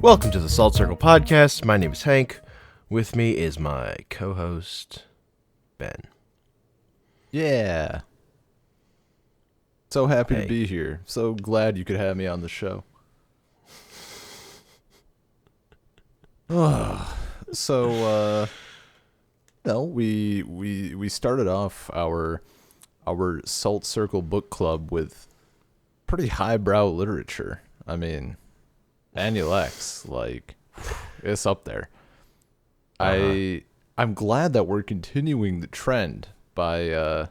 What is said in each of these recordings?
Welcome to the Salt Circle Podcast. My name is Hank. With me is my co-host, Ben. Yeah. So happy Hey. to be here. So glad you could have me on the show. We started off our Salt Circle book club with pretty highbrow literature. I mean, Daniel X, like, it's up there. I'm glad that we're continuing the trend by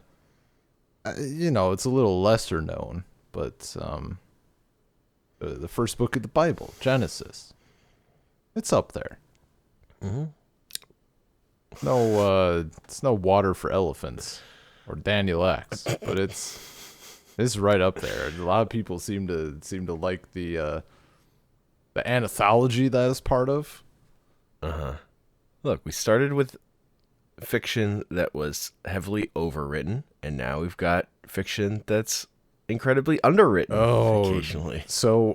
it's a little lesser known, but the first book of the Bible, Genesis. It's up there. Mm-hmm. It's no Water for Elephants or Daniel X, but it's right up there. A lot of people seem to like the anthology that is part of. Look, we started with fiction that was heavily overwritten, and now we've got fiction that's incredibly underwritten occasionally. So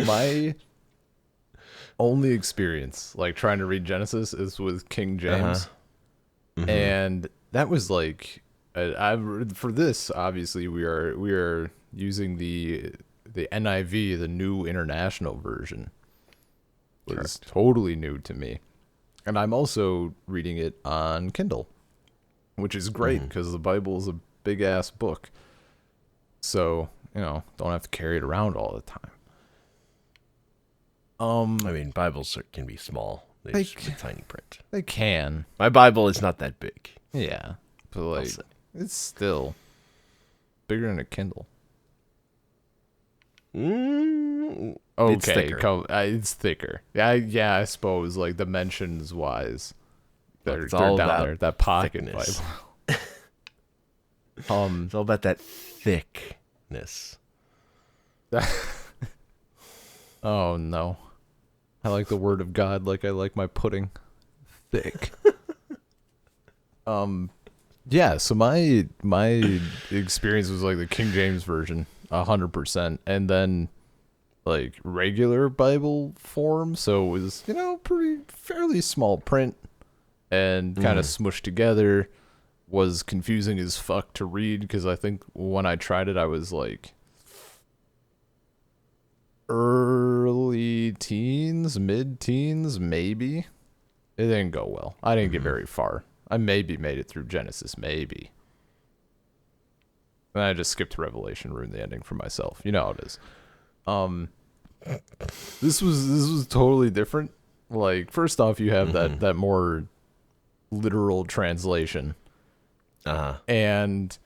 my only experience like trying to read Genesis is with King James. Mm-hmm. And that was like for this obviously we are using the NIV, the New International Version. It was totally new to me. And I'm also reading it on Kindle, which is great because the Bible is a big ass book. So, don't have to carry it around all the time. I mean, Bibles can be small. They just with tiny print. They can. My Bible is not that big. Yeah. But like it's still bigger than a Kindle. Okay, It's thicker. It's thicker. Yeah, I suppose like dimensions wise, they're down there. That pocket thickness. Bible. It's all about that thickness. Oh no, I like the Word of God like I like my pudding, thick. Yeah. So my experience was like the King James version, 100%, and then like regular Bible form. So it was fairly small print and kind of smushed together. Was confusing as fuck to read because I think when I tried it I was like early teens, mid-teens, maybe. It didn't go well. I didn't get very far. I maybe made it through Genesis, maybe. And I just skipped Revelation, ruined the ending for myself. You know how it is. This was totally different. Like, first off, you have that more literal translation. And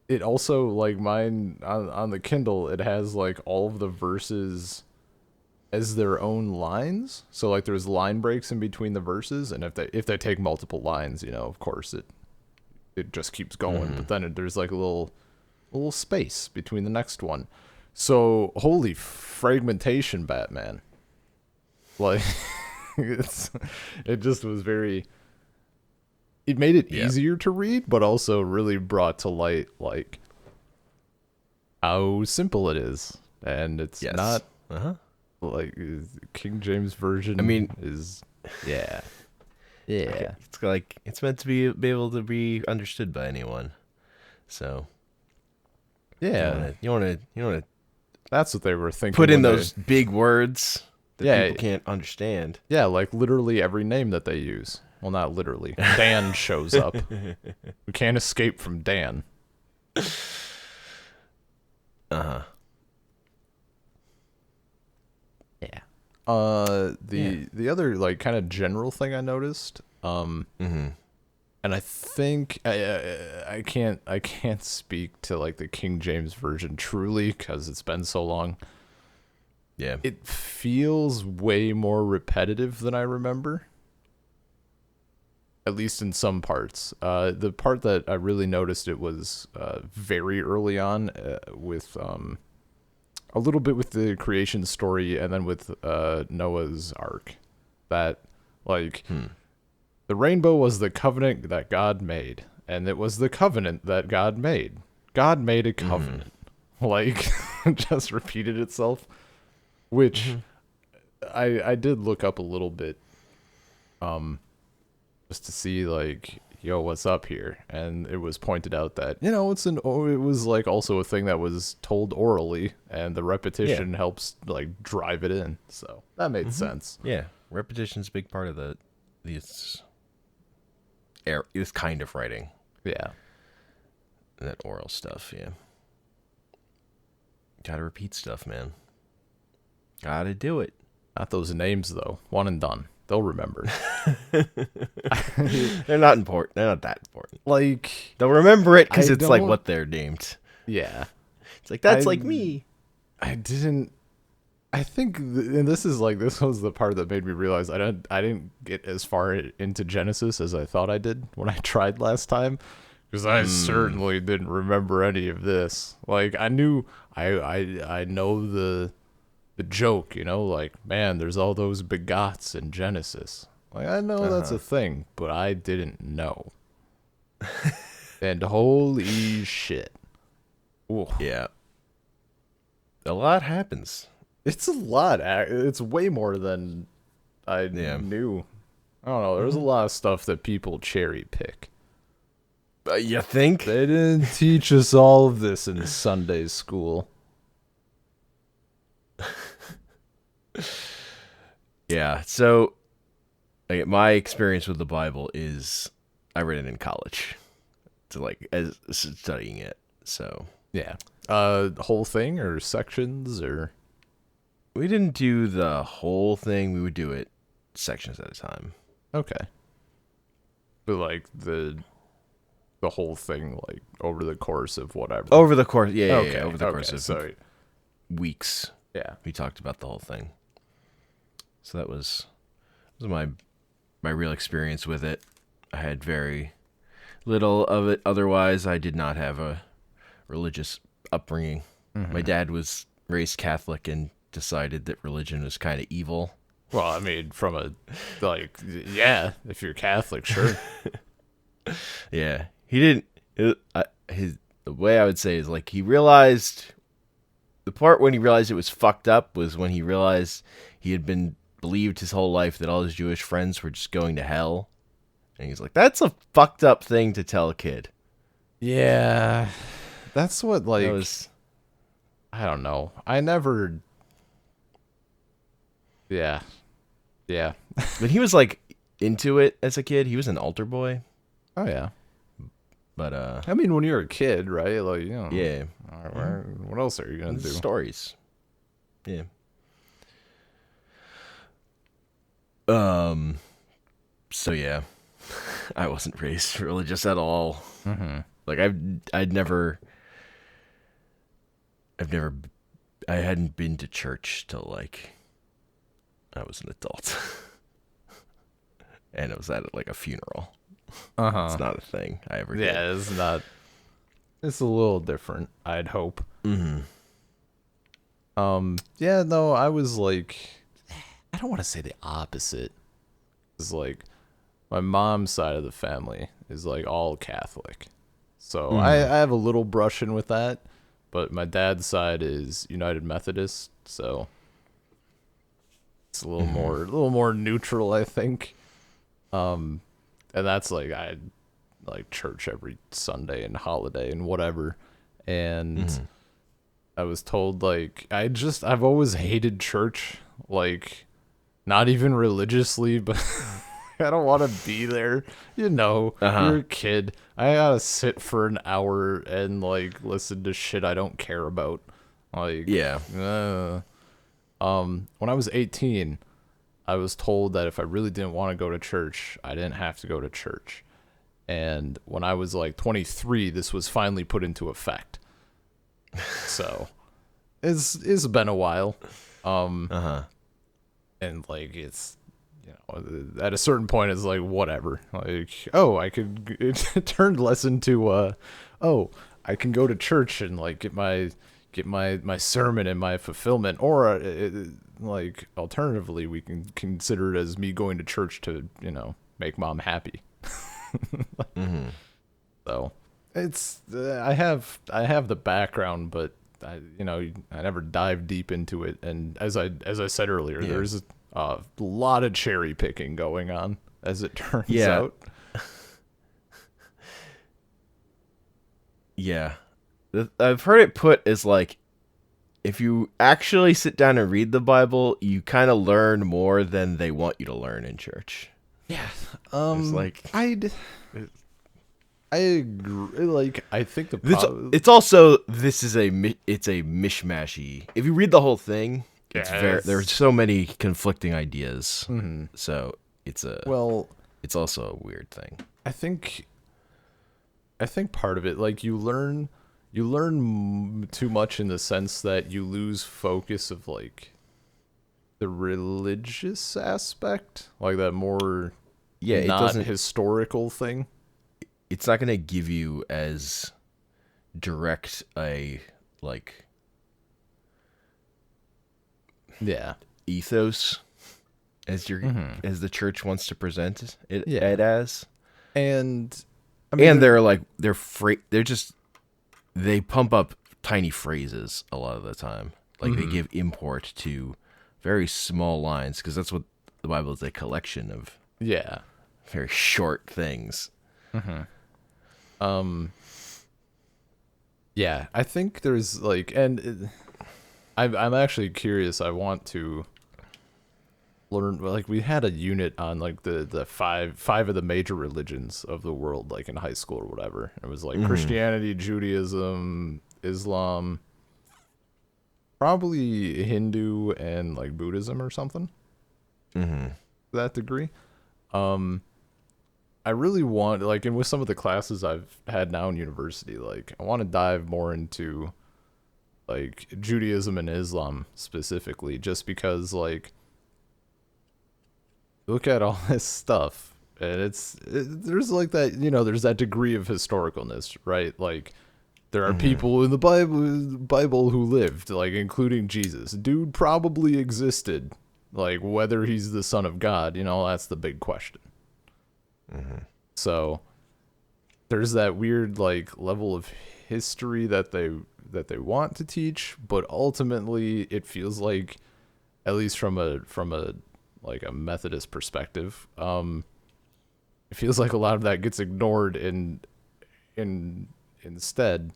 it also, like mine on the Kindle, it has like all of the verses as their own lines. So like there's line breaks in between the verses, and if they take multiple lines, of course it just keeps going. But then there's like a little space between the next one. So holy fragmentation, Batman! Like it just was very. It made it easier to read, but also really brought to light like how simple it is, and it's not like King James version. I mean, is It's like it's meant to be able to be understood by anyone. So yeah, you want to. That's what they were thinking. Put in those big words that people can't understand. Yeah, like literally every name that they use. Well, not literally. Dan shows up. We can't escape from Dan. Yeah. The other like kind of general thing I noticed, and I think I can't speak to like the King James version truly because it's been so long. Yeah. It feels way more repetitive than I remember. At least in some parts. The part that I really noticed it was very early on with a little bit with the creation story and then with Noah's Ark. That, like, the rainbow was the covenant that God made. And it was the covenant that God made. God made a covenant. Like, just repeated itself. Which I did look up a little bit, just to see like, yo, what's up here? And it was pointed out that, it was like also a thing that was told orally, and the repetition helps like drive it in. So that made sense. Yeah, repetition's a big part of this kind of writing. Yeah. That oral stuff, yeah. Gotta repeat stuff, man. Gotta do it. Not those names though. One and done. They'll remember. They're not important. They're not that important. Like, they'll remember it because it's like what they're named. Yeah. It's like, that's like me. I think, and this was the part that made me realize I didn't get as far into Genesis as I thought I did when I tried last time, because I certainly didn't remember any of this. Like, I knew, I know the joke, like, man, there's all those begots in Genesis. Like, I know that's a thing, but I didn't know. And holy shit. Ooh. Yeah. A lot happens. It's a lot. It's way more than I knew. I don't know. There's a lot of stuff that people cherry pick. You think? They didn't teach us all of this in Sunday school. Yeah. So, like, my experience with the Bible is I read it in college, as studying it. So yeah, whole thing or sections or. We didn't do the whole thing. We would do it sections at a time. Okay. But like the whole thing, like over the course of whatever. Over the course, yeah, okay. Over the course of weeks. Yeah. We talked about the whole thing. So that was my real experience with it. I had very little of it. Otherwise, I did not have a religious upbringing. Mm-hmm. My dad was raised Catholic and decided that religion was kind of evil. Well, I mean, if you're Catholic, sure. Yeah, he didn't. The way I would say is like he realized the part when he realized it was fucked up was when he realized he had been believed his whole life that all his Jewish friends were just going to hell, and he's like, that's a fucked up thing to tell a kid. Yeah, that's what I don't know. I never. Yeah. But he was like into it as a kid. He was an altar boy. Oh yeah. But I mean, when you're a kid, right? Like, yeah. What else are you gonna do? Stories. Yeah. So yeah, I wasn't raised religious at all. Mm-hmm. Like I hadn't been to church till like I was an adult. And it was at like a funeral. It's not a thing I ever did. Yeah, it's not. It's a little different, I'd hope. Mm-hmm. Yeah, no, I was like, I don't want to say the opposite. It's like my mom's side of the family is like all Catholic, so I have a little brushing with that. But my dad's side is United Methodist, so it's a little more neutral, I think. And that's like I like church every Sunday and holiday and whatever. And I was told like I've always hated church, like not even religiously, but I don't want to be there. You're a kid. I gotta sit for an hour and like listen to shit I don't care about. Like, yeah. When I was 18, I was told that if I really didn't want to go to church, I didn't have to go to church. And when I was like 23, this was finally put into effect. So it's been a while. And like it's, at a certain point it's like whatever. Like, it turned less into I can go to church and like get my sermon and my fulfillment, or like alternatively we can consider it as me going to church to make mom happy. So it's I have the background, but I never dive deep into it. And as I said earlier, there's a lot of cherry picking going on, as it turns out. Yeah. I've heard it put as like, if you actually sit down and read the Bible, you kind of learn more than they want you to learn in church. Yeah. I agree. Like, I think it's also, it's a mishmashy. If you read the whole thing, there's so many conflicting ideas. Mm-hmm. So it's also a weird thing. I think part of it, like, you learn too much in the sense that you lose focus of like the religious aspect, like that more not historical thing. It's not going to give you as direct a like ethos as as the church wants to present it as. And I mean, they pump up tiny phrases a lot of the time. Like they give import to very small lines, because that's what the Bible is, a collection of very short things. I think there's like, and I'm actually curious. I want to learn, like, we had a unit on like the five of the major religions of the world, like in high school or whatever. It was like Christianity, Judaism, Islam, probably Hindu, and like Buddhism or something. To that degree. I really want, like, and with some of the classes I've had now in university, like, I want to dive more into like Judaism and Islam specifically, just because, like, look at all this stuff, and there's like that, there's that degree of historicalness, right? Like, there are people in the Bible who lived, like, including Jesus. Dude probably existed. Like, whether he's the son of God, that's the big question. So there's that weird, like, level of history that they want to teach, but ultimately it feels like, at least from a like a Methodist perspective, it feels like a lot of that gets ignored, and instead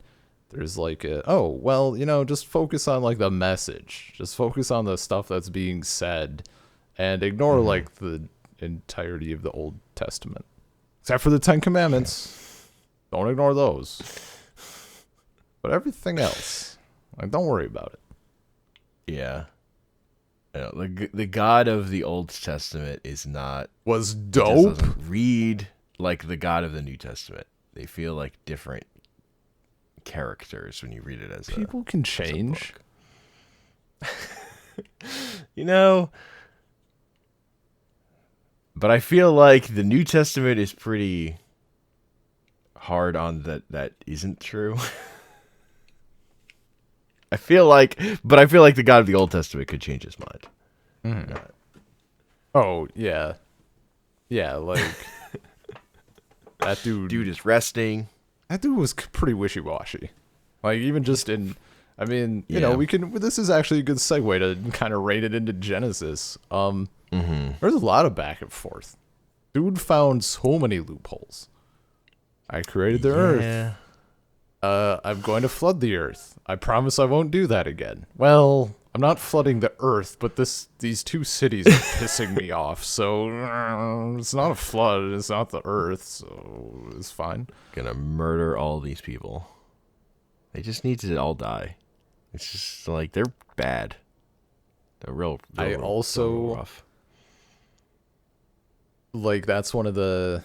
there's like just focus on like the message, just focus on the stuff that's being said, and ignore like the entirety of the Old Testament, except for the 10 Commandments. Don't ignore those, but everything else, like, don't worry about it. Yeah. The God of the Old Testament was dope. Doesn't read like the God of the New Testament. They feel like different characters when you read it as people can change. But I feel like the New Testament is pretty hard on that isn't true. I feel like the God of the Old Testament could change his mind. Oh, yeah. Yeah, like, that dude is resting. That dude was pretty wishy-washy. Like, even just in, I mean, this is actually a good segue to kind of rein it into Genesis. There's a lot of back and forth. Dude found so many loopholes. I created the earth. I'm going to flood the earth. I promise I won't do that again. Well, I'm not flooding the earth, but these two cities are pissing me off. So it's not a flood. It's not the earth. So it's fine. Gonna murder all these people. They just need to all die. It's just like, they're bad. They're real rough. Like, that's one of the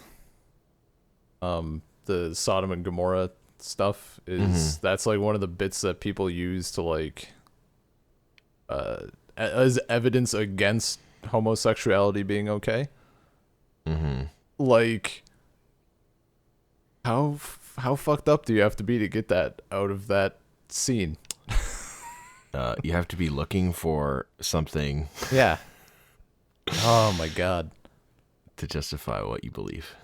Sodom and Gomorrah stuff is that's like one of the bits that people use to, like, as evidence against homosexuality being okay. Like, how fucked up do you have to be to get that out of that scene? You have to be looking for something. Yeah. Oh my God. To justify what you believe.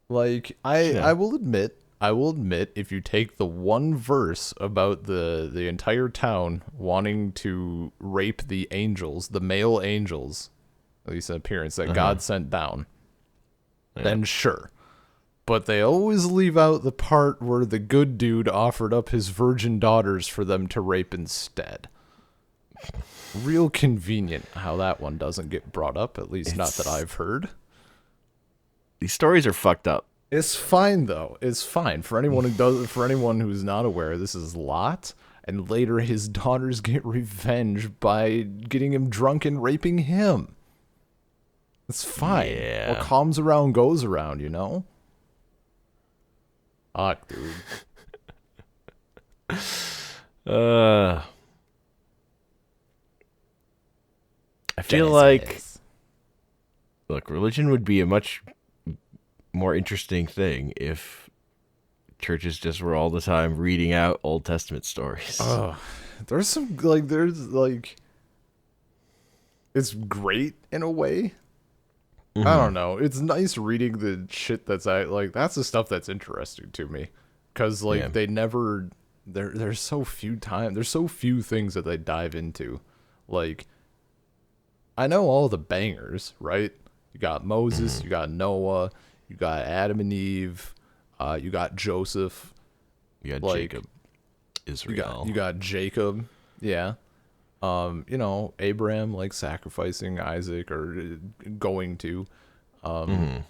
Like, I will admit, I will admit, if you take the one verse about the entire town wanting to rape the angels, the male angels, at least in appearance, that God sent down, then sure. But they always leave out the part where the good dude offered up his virgin daughters for them to rape instead. Real convenient how that one doesn't get brought up, at least not that I've heard. These stories are fucked up. It's fine though. It's fine for anyone who does. For anyone who's not aware, this is Lot, and later his daughters get revenge by getting him drunk and raping him. It's fine. Yeah. What comes around goes around, you know. Fuck, dude. I feel like, look, religion would be a much more interesting thing if churches just were all the time reading out Old Testament stories. There's it's great in a way. Mm-hmm. I don't know. It's nice reading the shit that's that's the stuff that's interesting to me, because they never there's so few things that they dive into. Like, I know all the bangers, right? You got Moses, you got Noah, you got Adam and Eve, you got Joseph, you got Jacob, Israel, you got Jacob, yeah. Abraham sacrificing Isaac or going to, and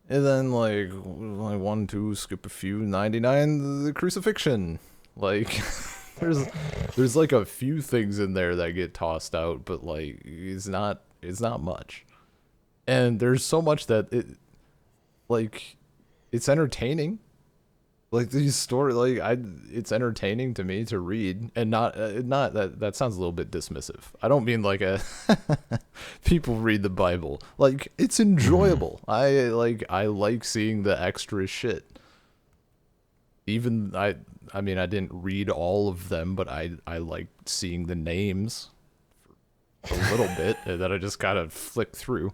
then one, two, skip a few, 99, the crucifixion. There's a few things in there that get tossed out, but it's not much. And there's so much that it's entertaining. These stories, it's entertaining to me to read, and not that sounds a little bit dismissive. I don't mean people read the Bible. It's enjoyable. I like seeing the extra shit. Even I didn't read all of them, but I like seeing the names for a little bit that I just gotta flick through.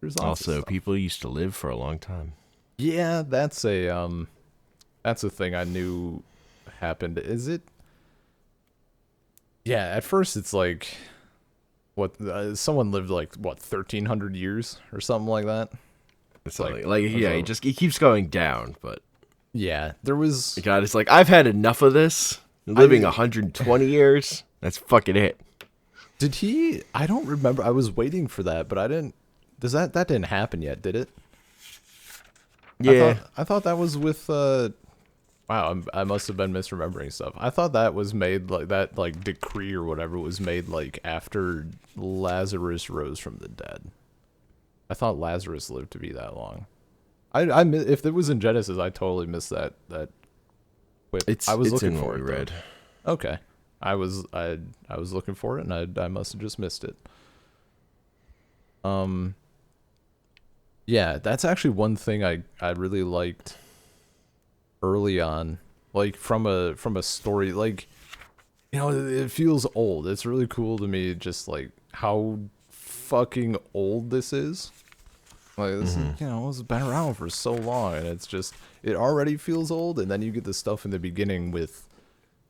There's also people used to live for a long time. Yeah, that's a thing I knew happened. Is it? Yeah, at first it's someone lived 1,300 years or something like that. It's it keeps going down, but yeah, there was God. It's I've had enough of this. Living 120 years. That's fucking it. Did he? I don't remember. I was waiting for that, but I didn't. That didn't happen yet, did it? Yeah. I thought that was with wow, I must have been misremembering stuff. I thought that was made decree or whatever was made after Lazarus rose from the dead. I thought Lazarus lived to be that long. If it was in Genesis, I totally missed that quip. I was looking for it. Read. Okay. I was looking for it, and I must have just missed it. Yeah, that's actually one thing I really liked early on, from a story, it feels old. It's really cool to me, just how fucking old this is. This is, it's been around for so long, and it's just, it already feels old, and then you get the stuff in the beginning with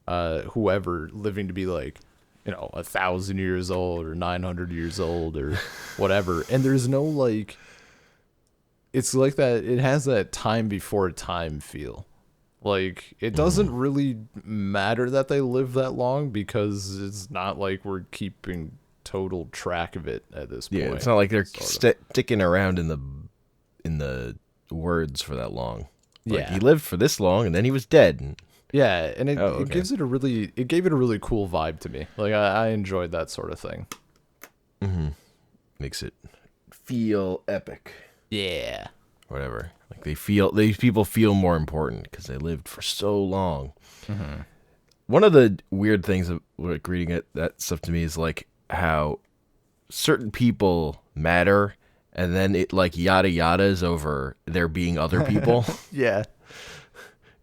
whoever living to be 1,000 years old or 900 years old or whatever, and there's no it's that it has that time before time feel. It doesn't really matter that they live that long, because it's not we're keeping total track of it at this point. Yeah, it's not they're sticking around in the words for that long. He lived for this long and then he was dead. Yeah, and it gives it it gave it a really cool vibe to me. I enjoyed that sort of thing. Mm-hmm. Makes it feel epic. Yeah. Whatever. These people feel more important because they lived for so long. Mm-hmm. One of the weird things of reading that stuff to me is how certain people matter, and then it yada yadas over there being other people. Yeah.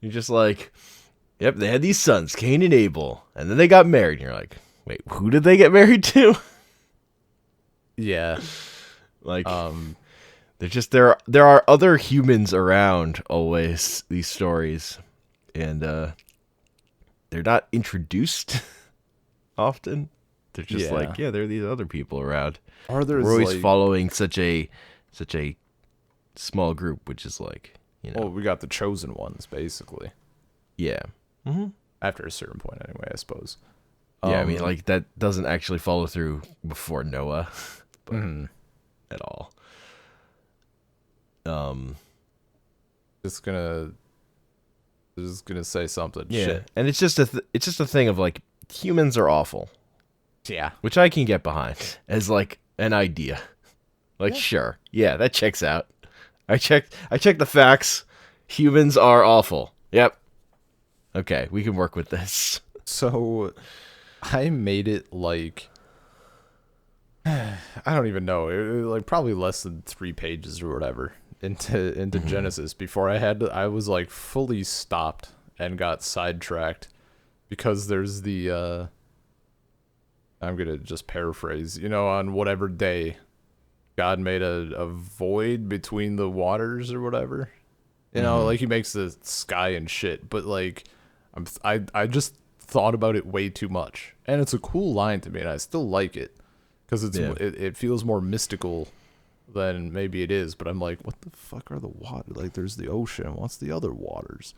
You're just yep, they had these sons, Cain and Abel, and then they got married. And you're wait, who did they get married to? Yeah. Like, there are other humans around always, these stories, and they're not introduced often. They're just Yeah. like, yeah, there are these other people around. Or But we're there's always like, following such a small group, which is like, well, we got the chosen ones basically. yeah. Mm-hmm. After a certain point, anyway, I suppose. Yeah, I mean, like, that doesn't actually follow through before Noah, but at all. Just gonna say something. Yeah, Shit. and it's just a thing of like, humans are awful, Yeah. which I can get behind as like an idea. Like, sure, yeah, that checks out. I checked the facts. Humans are awful. Yep. Okay, we can work with this. So I made it like I don't even know, like probably less than 3 pages or whatever into Genesis before I was like fully stopped and got sidetracked because there's the I'm gonna just paraphrase, on whatever day God made a void between the waters or whatever. Like he makes the sky and shit, but like I just thought about it way too much. And it's a cool line to me and I still like it because it feels more mystical than maybe it is, but I'm like, what the fuck are the water? Like there's the ocean, what's the other waters?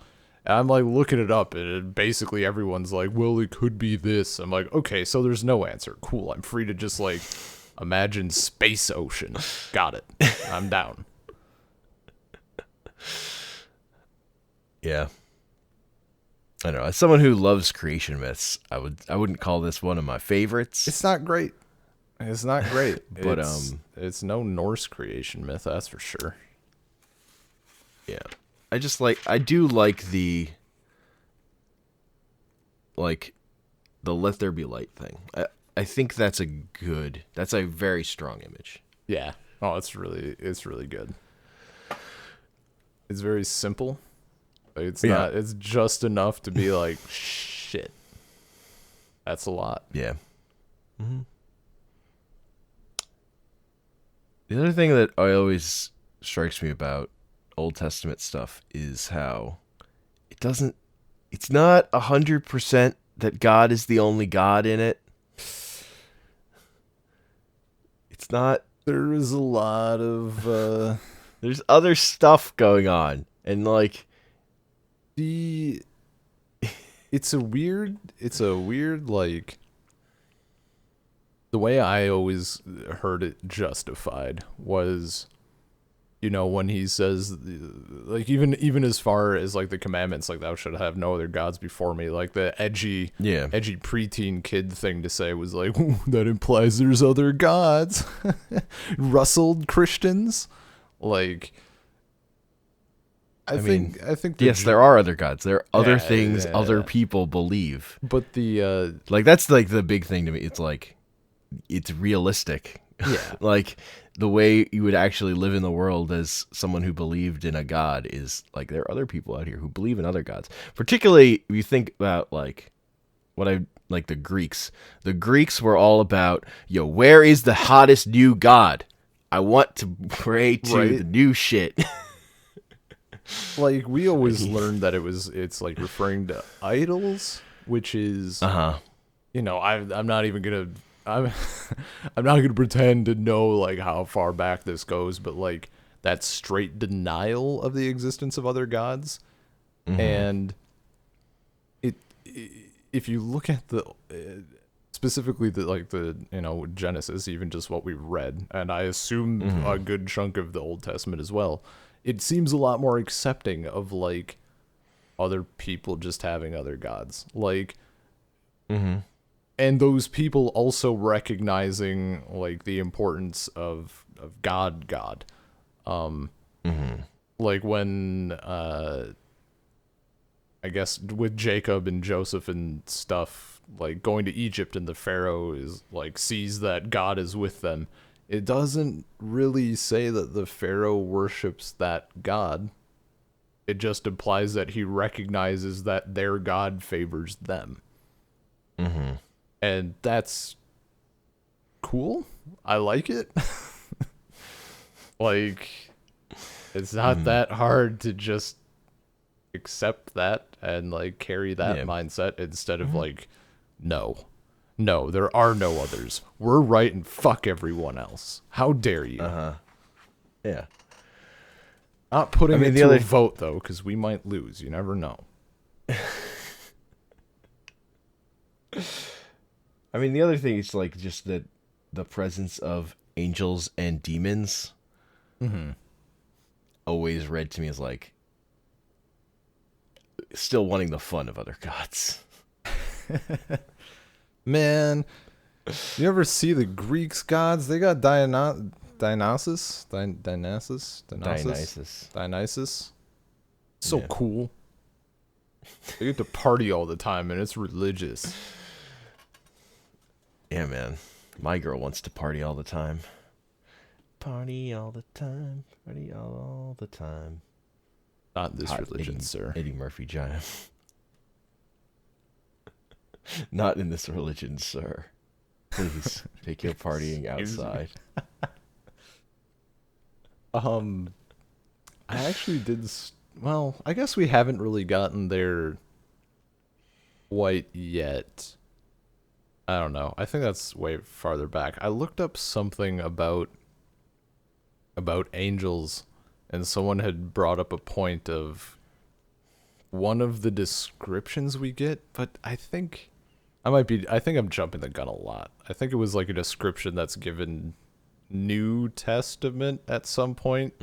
And I'm like looking it up and basically everyone's like, well, it could be this. I'm like, okay, so there's no answer. Cool. I'm free to just like imagine space ocean. Got it. I'm down. Yeah. I don't know. As someone who loves creation myths, I wouldn't call this one of my favorites. It's not great. It's not great. But it's no Norse creation myth, that's for sure. Yeah. I do like the let there be light thing. I think that's a very strong image. Yeah. Oh, it's really good. It's very simple. Like, it's just enough to be like, shit. That's a lot. Yeah. Mm-hmm. The other thing that always strikes me about Old Testament stuff is how it's not 100% that God is the only God in it. It's not. There is a lot of there's other stuff going on, and like it's a weird like the way I always heard it justified was, when he says, like, even as far as like the commandments, like thou shalt have no other gods before me, like the edgy preteen kid thing to say was like, that implies there's other gods. Rustled Christians, like. I think yes, there are other gods. There are other things other people believe. But the like that's like the big thing to me. It's like it's realistic. Yeah. Like the way you would actually live in the world as someone who believed in a god is like there are other people out here who believe in other gods. Particularly if you think about like the Greeks. The Greeks were all about, where is the hottest new god? I want to pray to the new shit. Like we always learned that it's like referring to idols, which is I'm not even gonna I'm not gonna pretend to know like how far back this goes, but like that straight denial of the existence of other gods, and if you look at the specifically the Genesis, even just what we read, and I assume a good chunk of the Old Testament as well. It seems a lot more accepting of like other people just having other gods, like, and those people also recognizing like the importance of God, like when I guess with Jacob and Joseph and stuff, like going to Egypt and the Pharaoh is like sees that God is with them. It doesn't really say that the Pharaoh worships that god. It just implies that he recognizes that their god favors them. And that's cool. I like it. Like, it's not that hard to just accept that and like carry that mindset instead of like, no, there are no others. We're right and fuck everyone else. How dare you? Yeah. Not putting it to a vote though, because we might lose. You never know. I mean, the other thing is like just the presence of angels and demons. Always read to me as like still wanting the fun of other gods. Man, you ever see the Greeks gods? They got Dionysus. So cool. They get to party all the time, and it's religious. Yeah, man. My girl wants to party all the time. Party all the time. Party all the time. Not in this religion, sir. Eddie Murphy jive. Not in this religion, sir. Please take your partying outside. I actually did. Well, I guess we haven't really gotten there quite yet. I don't know. I think that's way farther back. I looked up something about angels, and someone had brought up a point of one of the descriptions we get, but I think I'm jumping the gun a lot. I think it was like a description that's given New Testament at some point.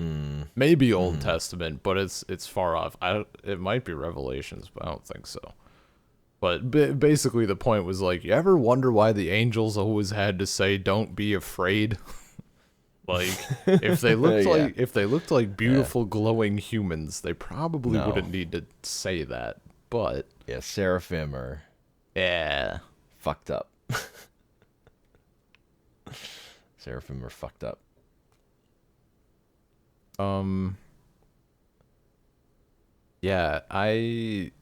Maybe Old Testament, but it's far off. It might be Revelations, but I don't think so. But basically the point was like, you ever wonder why the angels always had to say don't be afraid? Like if they looked like beautiful glowing humans, they probably wouldn't need to say that. But yeah, seraphim are fucked up. Seraphim are fucked up. Yeah, I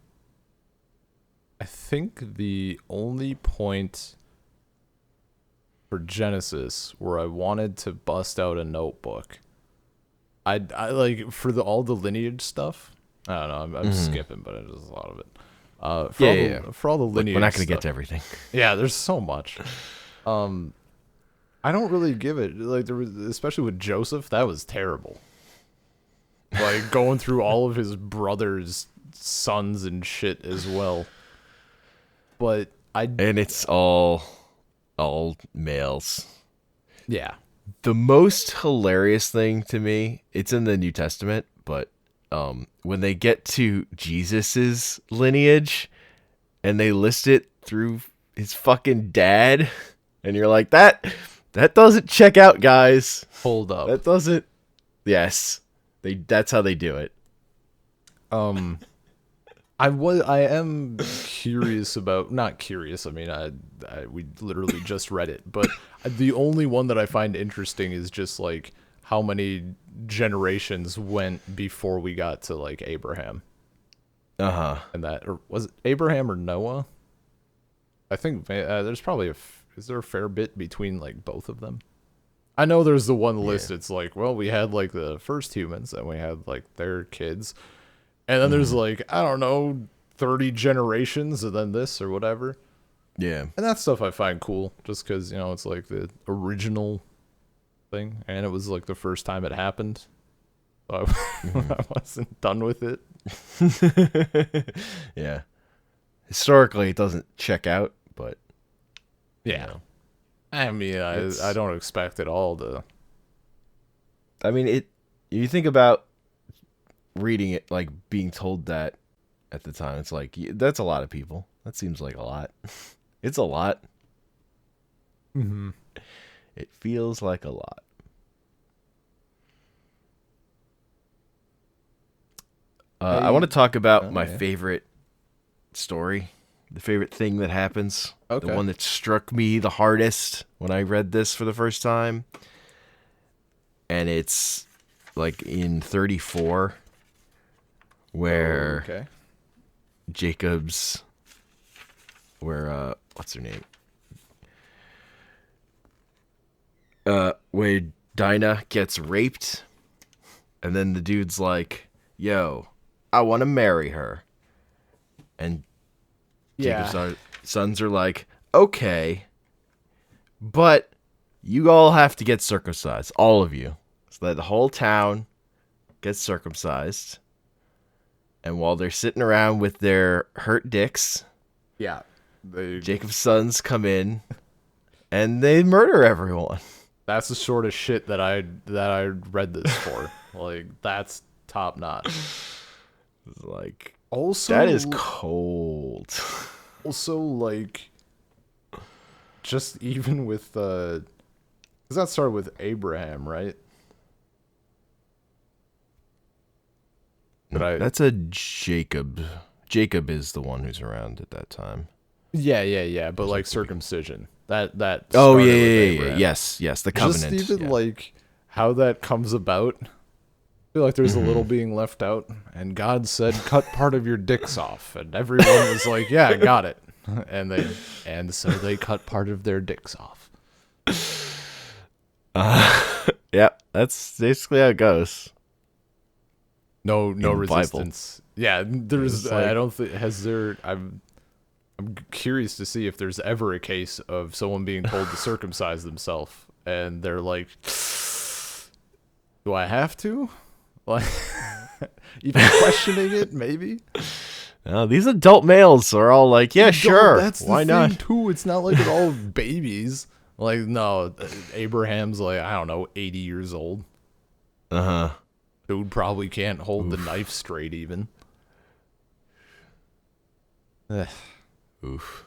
think the only point for Genesis where I wanted to bust out a notebook, I like for all the lineage stuff. I don't know. I'm skipping, but there's a lot of it. For all the lineage, we're not going to stuff, get to everything. Yeah, there's so much. I don't really give it like there was, especially with Joseph. That was terrible. Like going through all of his brothers' sons and shit as well. But and it's all males. Yeah. The most hilarious thing to me, it's in the New Testament, but when they get to Jesus's lineage and they list it through his fucking dad, and you're like, that doesn't check out, guys. Hold up. That doesn't. Yes. That's how they do it. I am curious about, not curious. I mean, we literally just read it, but the only one that I find interesting is just like how many generations went before we got to like Abraham. And that, or was it Abraham or Noah? I think there's probably is there a fair bit between like both of them? I know there's the one list. It's like, well, we had like the first humans and we had like their kids. And then there's like, I don't know, 30 generations and then this or whatever. Yeah. And that stuff I find cool just because, you know, it's like the original thing. And it was like the first time it happened. So I wasn't done with it. Yeah. Historically, it doesn't check out, but. Yeah. You know, I mean, I don't expect it all to. I mean, you think about reading it, like being told that at the time, it's like, that's a lot of people. That seems like a lot. It's a lot. It feels like a lot. I want to talk about my favorite story, the favorite thing that happens, the one that struck me the hardest when I read this for the first time. And it's like in 34, where what's her name? where Dinah gets raped, and then the dude's like, "Yo, I want to marry her," and Jacob's sons are like, "Okay, but you all have to get circumcised, all of you, so that the whole town gets circumcised." And while they're sitting around with their hurt dicks, Jacob's sons come in and they murder everyone. That's the sort of shit that I read this for. Like, that's top notch. Like, also, that is cold. Also, like, just even with because that started with Abraham, right? That's a Jacob. Jacob is the one who's around at that time. Yeah. But like circumcision. That. Oh yeah. Yes. The covenant. Just even like how that comes about. I feel like there's a little being left out, and God said, "Cut part of your dicks off," and everyone was like, "Yeah, got it." And so they cut part of their dicks off. Yeah, that's basically how it goes. No resistance. Bible. Yeah, there's. Like, I don't think has there. I'm curious to see if there's ever a case of someone being told to circumcise themselves, and they're like, "Do I have to?" Like, even questioning it, maybe. These adult males are all like, "Yeah, sure. That's why the not?" Thing too. It's not like they're all babies. Like, no, Abraham's like, I don't know, 80 years old. Dude probably can't hold the knife straight even. Oof.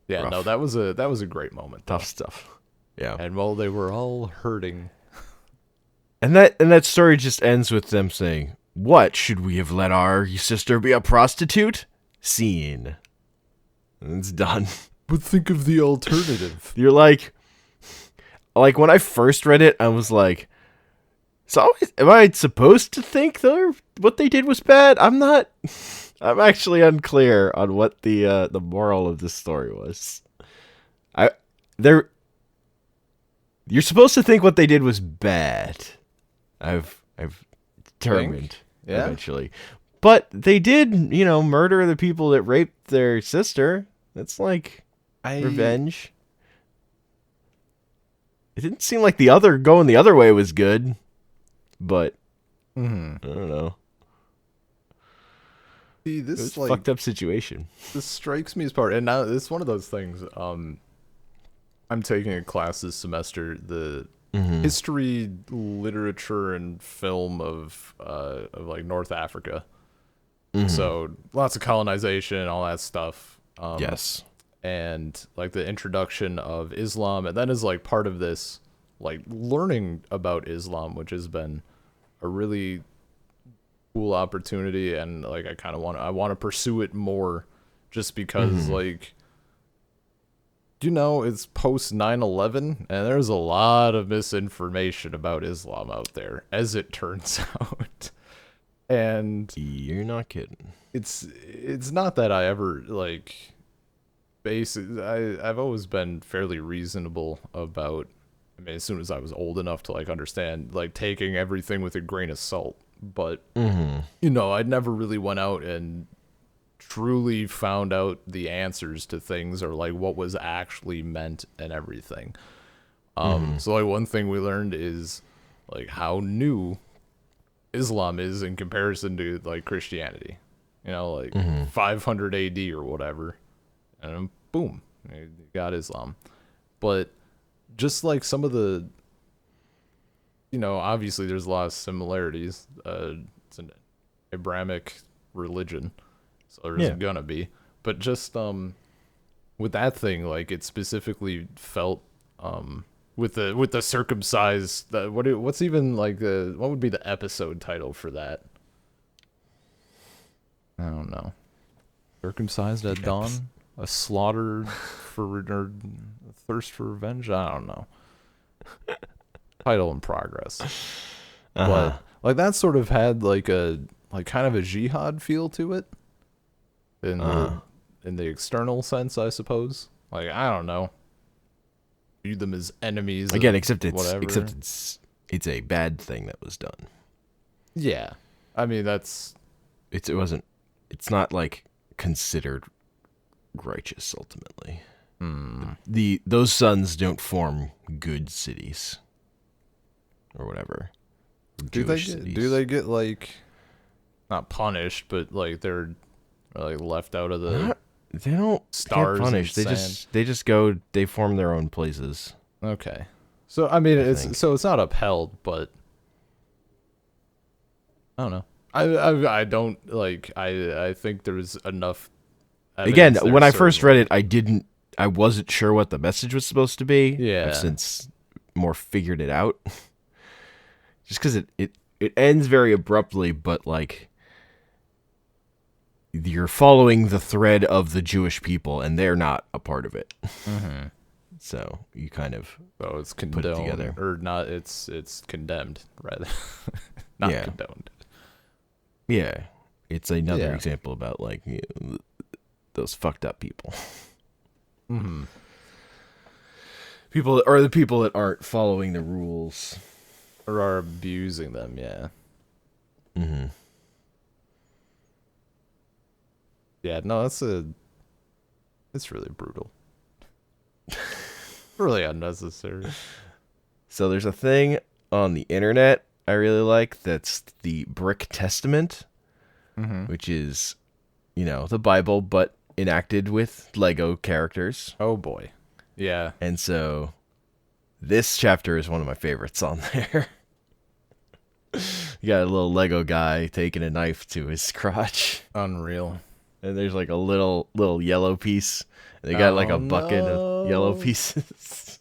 Yeah, rough. No, that was a great moment. Tough stuff. Yeah. And while they were all hurting. And that story just ends with them saying, "What, should we have let our sister be a prostitute?" Scene. And it's done. But think of the alternative. You're like when I first read it, I was like, so am I supposed to think what they did was bad? I'm not. I'm actually unclear on what the moral of this story was. You're supposed to think what they did was bad. I've determined eventually, but they did, murder the people that raped their sister. That's like revenge. It didn't seem like going the other way was good, but I don't know. See, this is like fucked up situation. This strikes me as part, and now it's one of those things. I'm taking a class this semester, the history, literature, and film of like North Africa. So lots of colonization and all that stuff. Yes. And like the introduction of Islam, and that is like part of this, like learning about Islam, which has been a really cool opportunity, and like I want to pursue it more, just because like, it's post 9/11, and there's a lot of misinformation about Islam out there, as it turns out. And you're not kidding. It's not that I ever like. I've always been fairly reasonable about. I mean, as soon as I was old enough to like understand, like taking everything with a grain of salt. But I'd never really went out and truly found out the answers to things, or like what was actually meant and everything. So like one thing we learned is like how new Islam is in comparison to like Christianity. 500 AD or whatever. And boom, you got Islam. But just like some of the, obviously there's a lot of similarities. It's an Abrahamic religion, so there's gonna be. But just with that thing, like it specifically felt with the circumcised. What's even like what would be the episode title for that? I don't know. Circumcised at dawn. A slaughter or a thirst for revenge? I don't know. Title in progress. But like that sort of had like a kind of a jihad feel to it. In the external sense, I suppose. Like, I don't know. view them as enemies. Again, except it's a bad thing that was done. Yeah, I mean it's not like considered righteous ultimately. Those sons don't form good cities or whatever. Do they get like not punished, but like they're like left out of the they don't stars get punished. They just go. They form their own places. Okay, so I mean it's not upheld, but I don't know. I don't like I think there's enough. Again, when I first read it, I wasn't sure what the message was supposed to be. Yeah. I've since more figured it out. Just because it ends very abruptly, but like you're following the thread of the Jewish people, and they're not a part of it. Mm-hmm. So you kind of it's condoned, put it together, or not? It's condemned rather, not condoned. Yeah, it's another example about like those fucked up people. Mm-hmm. The people that aren't following the rules or are abusing them. Yeah. Mm-hmm. Yeah. No, it's really brutal. Really unnecessary. So there's a thing on the internet I really like that's the Brick Testament, which is, the Bible, but enacted with Lego characters. Oh boy. Yeah. And so this chapter is one of my favorites on there. You got a little Lego guy taking a knife to his crotch. Unreal. And there's like a little yellow piece. They got like a bucket of yellow pieces.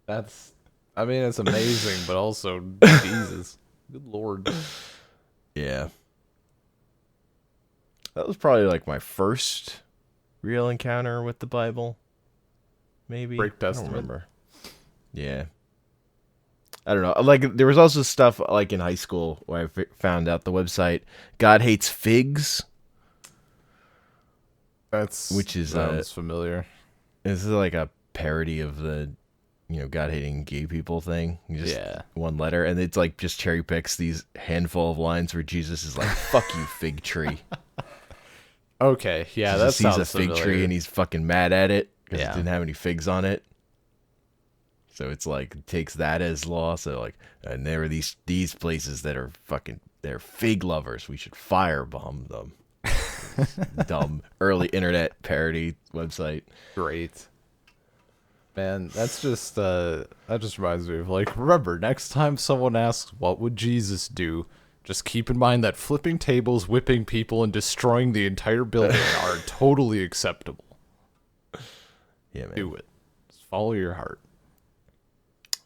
It's amazing, but also, Jesus. Good Lord. Yeah. That was probably like my first real encounter with the Bible. Maybe. Brick Testament. I don't remember. Yeah. I don't know. Like, there was also stuff like in high school where I found out the website God Hates Figs. Sounds familiar. This is like a parody of the, God hating gay people thing. One letter, and it's like just cherry picks these handful of lines where Jesus is like, "Fuck you, fig tree." Okay, yeah, Jesus that sounds sees a fig familiar. tree and he's fucking mad at it because Yeah. it didn't have any figs on it. So it's like takes that as law. So like, and there are these places that are they're fig lovers. We should firebomb them. Dumb early internet parody website. Great. Man, that just reminds me of like, remember, next time someone asks what would Jesus do, just keep in mind that flipping tables, whipping people, and destroying the entire building are totally acceptable. Yeah, man. Do it. Just follow your heart.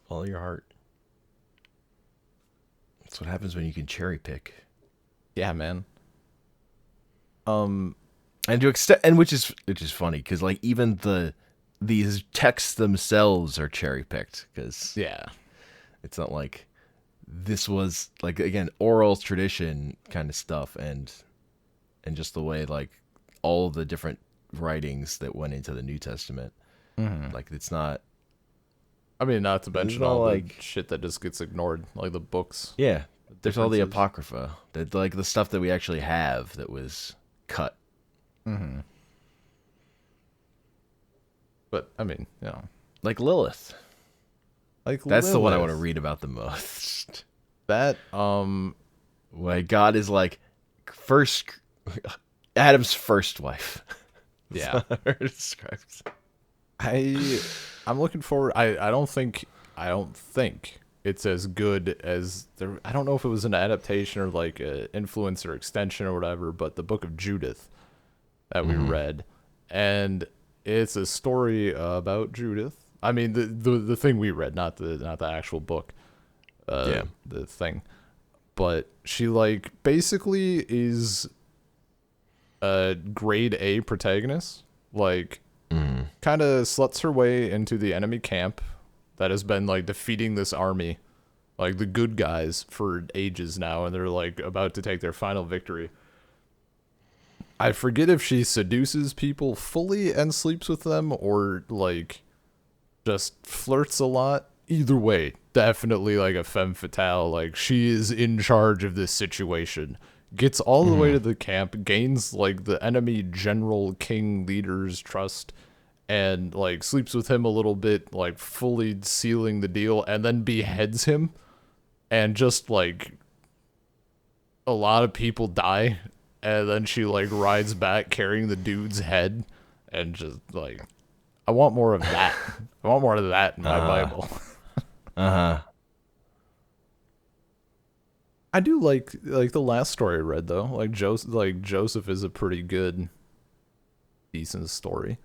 Follow your heart. That's what happens when you can cherry pick. Yeah, man. And to extent, and which is funny because like even these texts themselves are cherry picked because it's not like this was like, again, oral tradition kind of stuff and just the way like all the different writings that went into the New Testament. Like it's not. I mean, not to mention all the shit that just gets ignored, like the books. Yeah, there's all the apocrypha, that like the stuff that we actually have that was cut. Mm-hmm. But I mean, like Lilith. That's the one I want to read about the most. That why God is like Adam's first wife. Yeah. Describes. I'm looking forward. I don't think it's as good as there. I don't know if it was an adaptation or like an influence or extension or whatever, but the Book of Judith that we read, and it's a story about Judith. I mean, the thing we read, not the actual book. The thing, but she like basically is a grade A protagonist, like kind of sluts her way into the enemy camp that has been like defeating this army, like the good guys, for ages now, and they're like about to take their final victory. I forget if she seduces people fully and sleeps with them, or like just flirts a lot. Either way, definitely like a femme fatale. Like, she is in charge of this situation. Gets all the way to the camp, gains like the enemy general king leader's trust, and like sleeps with him a little bit, like fully sealing the deal, and then beheads him. And just like a lot of people die, and then she like rides back carrying the dude's head, and just like, I want more of that. I want more of that in my Bible. I do like the last story I read though. Joseph is a pretty good, decent story.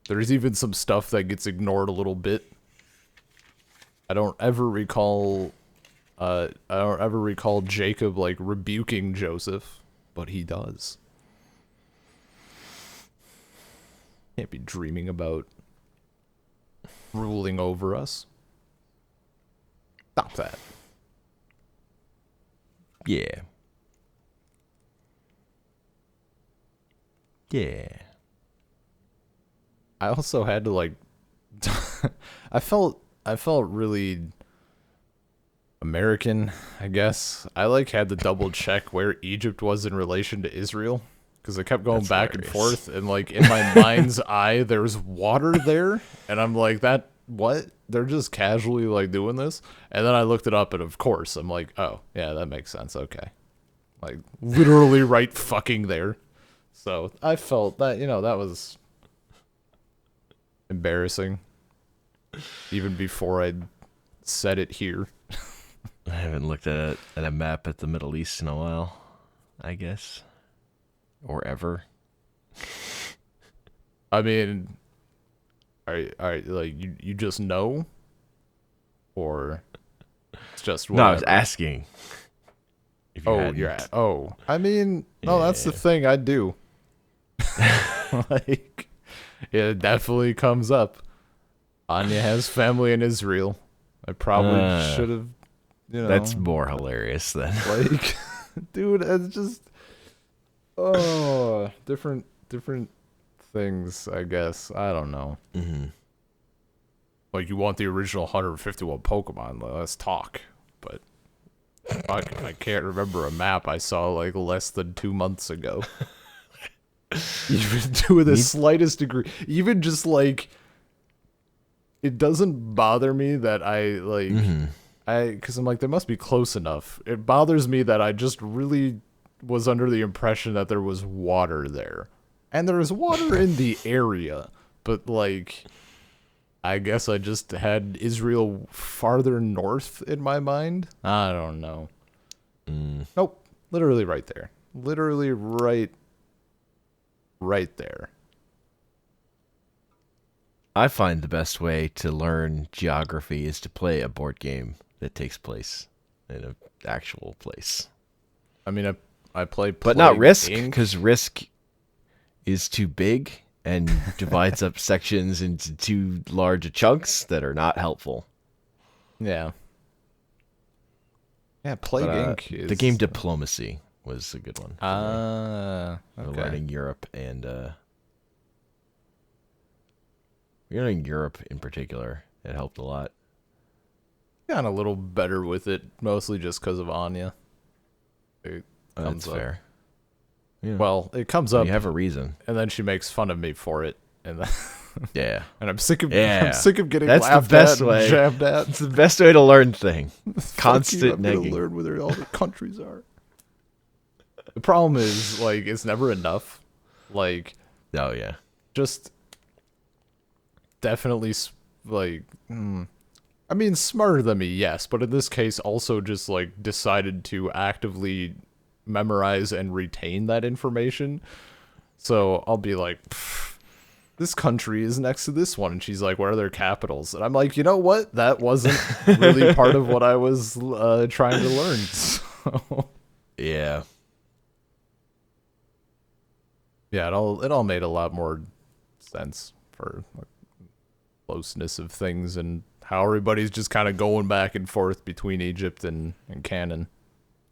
There's even some stuff that gets ignored a little bit. I don't ever recall Jacob like rebuking Joseph, but he does. Can't be dreaming about ruling over us. Stop that. Yeah. Yeah. I also had to like I felt really American, I guess. I like had to double check where Egypt was in relation to Israel, because I kept going That's back hilarious. and forth, and like in my mind's eye there's water there, and I'm like, that what? They're just casually like doing this? And then I looked it up, and of course I'm like, oh yeah, that makes sense. Okay. Like literally right fucking there. So I felt that, that was embarrassing even before I said it here. I haven't looked at a map at the Middle East in a while, I guess. Or ever. I mean, are like you just know, or it's just whatever? No, I was asking. If you hadn't. I mean, no, that's the thing I do. Like, it definitely comes up. Anya has family in Israel. I probably should have, That's more hilarious than. Like, dude, it's just, different things, I guess. I don't know. Mm-hmm. Like, you want the original 151 Pokemon? Let's talk. But fuck, I can't remember a map I saw like less than 2 months ago. Even to the slightest degree, even just like, it doesn't bother me that I like, because I'm like, they must be close enough. It bothers me that I just really was under the impression that there was water there, and there is water in the area, but like, I guess I just had Israel farther north in my mind. I don't know. Nope, literally right there. Literally right there. I find the best way to learn geography is to play a board game that takes place in an actual place. I mean, I play but not Risk, Inc. because Risk is too big and divides up sections into too large chunks that are not helpful. Yeah. Yeah, Plague Inc. is... The game Diplomacy was a good one. Okay. Learning Europe and... learning Europe in particular, it helped a lot. Got a little better with it, mostly just because of Anya. It comes That's up. fair. Yeah. Well, it comes up. You have a reason. And then she makes fun of me for it. And then yeah. And I'm sick of getting That's laughed the best at way. and jabbed at. It's the best way to learn thing. Constant I'm negging. gonna learn where all the countries are. The problem is, like, it's never enough. Like, oh yeah, just definitely like, I mean, smarter than me, yes, but in this case, also just like decided to actively memorize and retain that information. So I'll be like, this country is next to this one, and she's like, what are their capitals? And I'm like, you know what? That wasn't really part of what I was trying to learn. So. Yeah. Yeah, it all made a lot more sense for like, closeness of things and how everybody's just kind of going back and forth between Egypt and Canaan.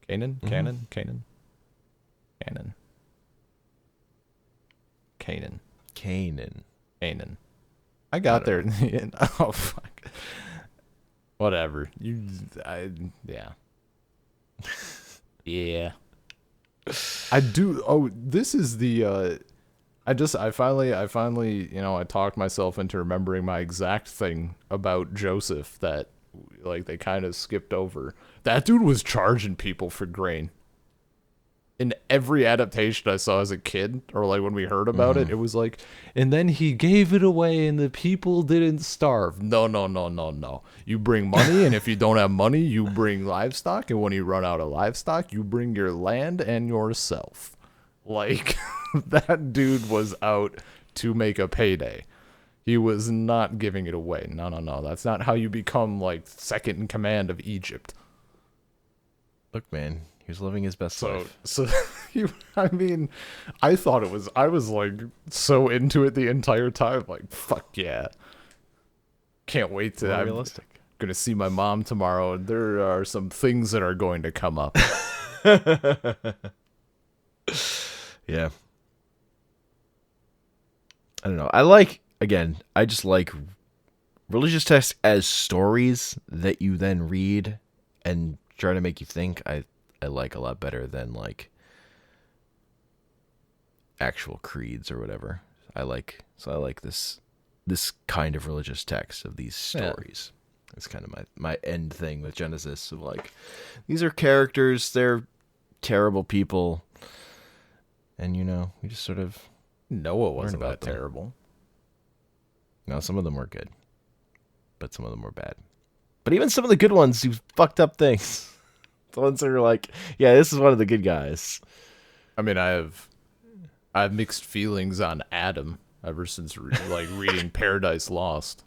Canaan? I got there in the end. Oh fuck. Whatever. Yeah. Yeah. I do. Oh, this is the. I finally, I talked myself into remembering my exact thing about Joseph that, like, they kind of skipped over. That dude was charging people for grain. In every adaptation I saw as a kid, or like when we heard about it, it was like, and then he gave it away and the people didn't starve. No, no, no, no, no. You bring money, and if you don't have money, you bring livestock, and when you run out of livestock, you bring your land and yourself. Like, that dude was out to make a payday. He was not giving it away. No, no, no. That's not how you become, like, second in command of Egypt. Look, man. He was living his best life. So I mean, I was like so into it the entire time. Like, fuck yeah. Can't wait to, I'm realistic. Gonna see my mom tomorrow, and there are some things that are going to come up. Yeah. I don't know. I just like religious texts as stories that you then read and try to make you think. I like a lot better than like actual creeds or whatever. I like this kind of religious text of these stories. Yeah. It's kind of my end thing with Genesis of like, these are characters, they're terrible people, and we just sort of Noah wasn't that terrible. No, some of them were good, but some of them were bad. But even some of the good ones do fucked up things. The ones that are like, yeah, this is one of the good guys. I mean, I have mixed feelings on Adam ever since reading Paradise Lost,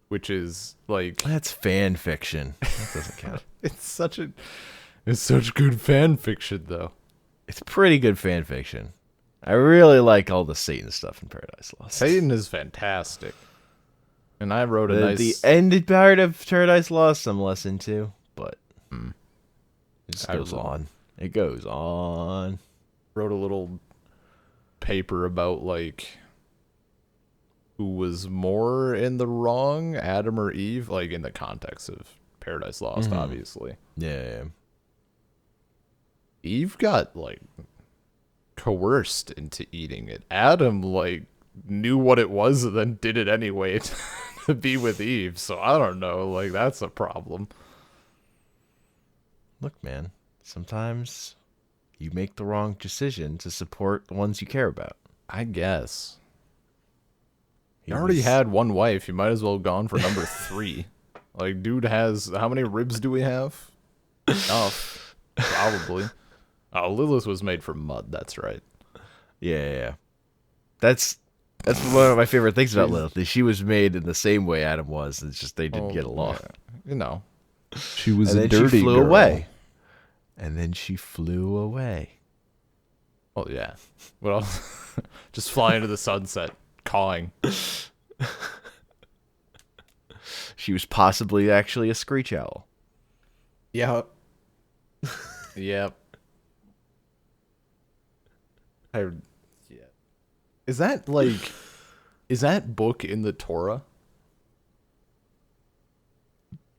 which is like, that's fan fiction. That doesn't count. It's such good fan fiction though. It's pretty good fan fiction. I really like all the Satan stuff in Paradise Lost. Satan is fantastic. And I wrote the ended part of Paradise Lost I'm less into, but it just goes on. It goes on. Wrote a little paper about like who was more in the wrong, Adam or Eve, like in the context of Paradise Lost, obviously. Yeah. Eve got like coerced into eating it. Adam like knew what it was and then did it anyway to be with Eve. So I don't know, like that's a problem. Look, man, sometimes you make the wrong decision to support the ones you care about. I guess. You already had one wife. You might as well have gone for number 3. Like, dude has... How many ribs do we have? Enough. Probably. Oh, Lilith was made from mud. That's right. Yeah. That's one of my favorite things about Lilith. Is she was made in the same way Adam was. It's just they didn't get along. Yeah. She was a dirty she flew girl. away. And then she flew away. Oh, yeah. Well, just fly into the sunset, cawing. She was possibly actually a screech owl. Yep. Yep. Is that book in the Torah?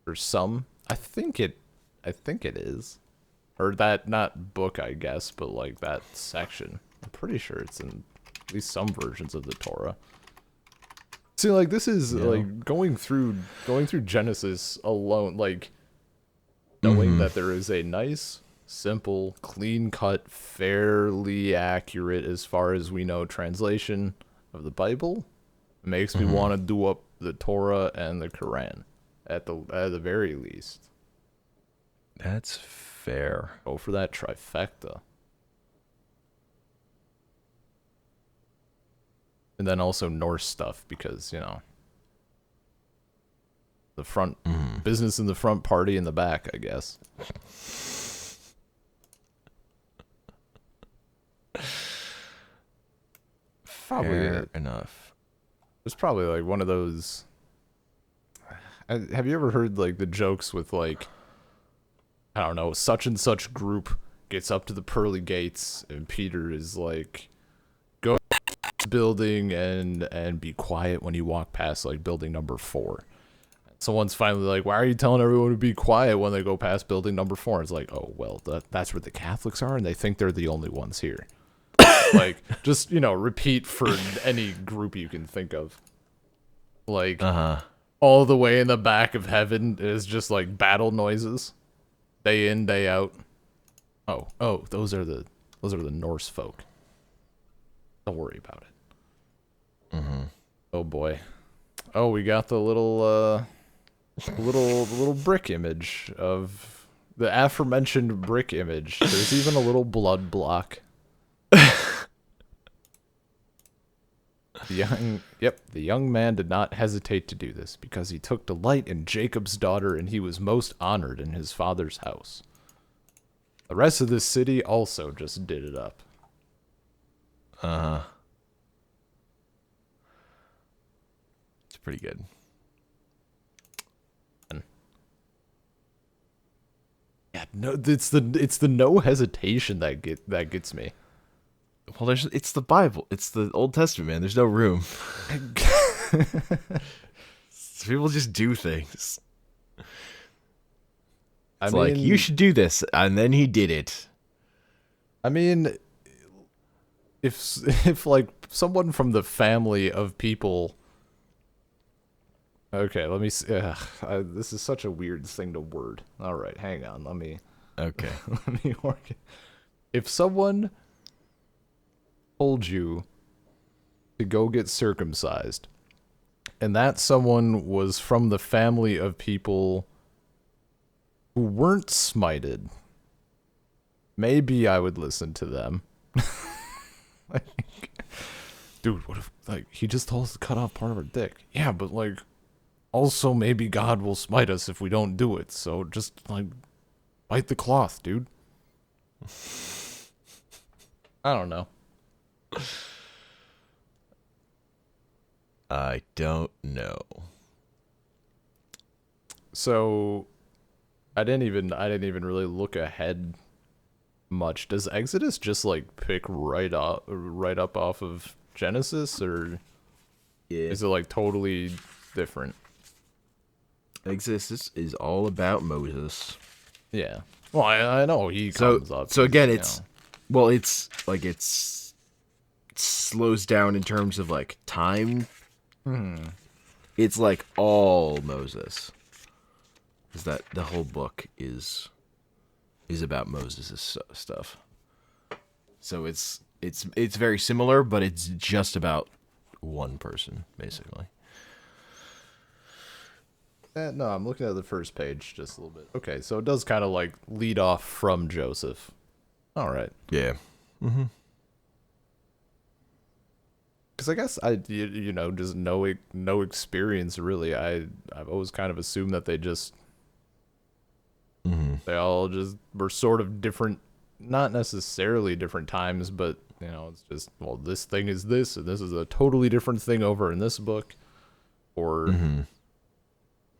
Or some? I think it is. Or that, not book, I guess, but like that section. I'm pretty sure it's in at least some versions of the Torah. See, like this is like going through Genesis alone, like knowing that there is a nice, simple, clean-cut, fairly accurate, as far as we know, translation of the Bible makes me want to do up the Torah and the Quran at the very least. That's fair. Go for that trifecta. And then also Norse stuff, because, the front business in the front, party in the back, I guess. Fair enough. It's probably like one of those. Have you ever heard like the jokes with like, I don't know, such and such group gets up to the pearly gates and Peter is like, go building and be quiet when you walk past like building number 4. Someone's finally like, why are you telling everyone to be quiet when they go past building number 4? It's like, oh, well, that's where the Catholics are, and they think they're the only ones here. Like, just, repeat for any group you can think of. Like, all the way in the back of heaven is just, like, battle noises. Day in, day out. Oh, those are the Norse folk. Don't worry about it. Oh, boy. Oh, we got the little brick image of the aforementioned brick image. There's even a little blood block. The young man did not hesitate to do this because he took delight in Jacob's daughter and he was most honored in his father's house. The rest of the city also just did it up. It's pretty good. Yeah, no, it's the no hesitation that gets me. Well, it's the Bible. It's the Old Testament, man. There's no room. People just do things. It's like, you should do this, and then he did it. I mean, if like someone from the family of people. Okay, let me see. This is such a weird thing to word. All right, hang on. Let me work it. If someone told you to go get circumcised, and that someone was from the family of people who weren't smited, maybe I would listen to them. Dude, what if, like, he just told us to cut off part of our dick? Yeah, but, like, also maybe God will smite us if we don't do it, so just, like, bite the cloth, dude. I don't know. I don't know. So I didn't even really look ahead much. Does Exodus just like pick right up off of Genesis, or is it like totally different? Exodus is all about Moses. Yeah. Well, I know he comes up. So again, it's like it's slows down in terms of like time. It's like all Moses. Is that the whole book is about Moses' stuff. So it's very similar, but it's just about one person, basically. No, I'm looking at the first page just a little bit. Okay, so it does kind of like lead off from Joseph. All right. Yeah. Mm-hmm. Because I guess just no experience really. I've always kind of assumed that they just they all just were sort of different, not necessarily different times, but it's just, well, this thing is this, and this is a totally different thing over in this book, or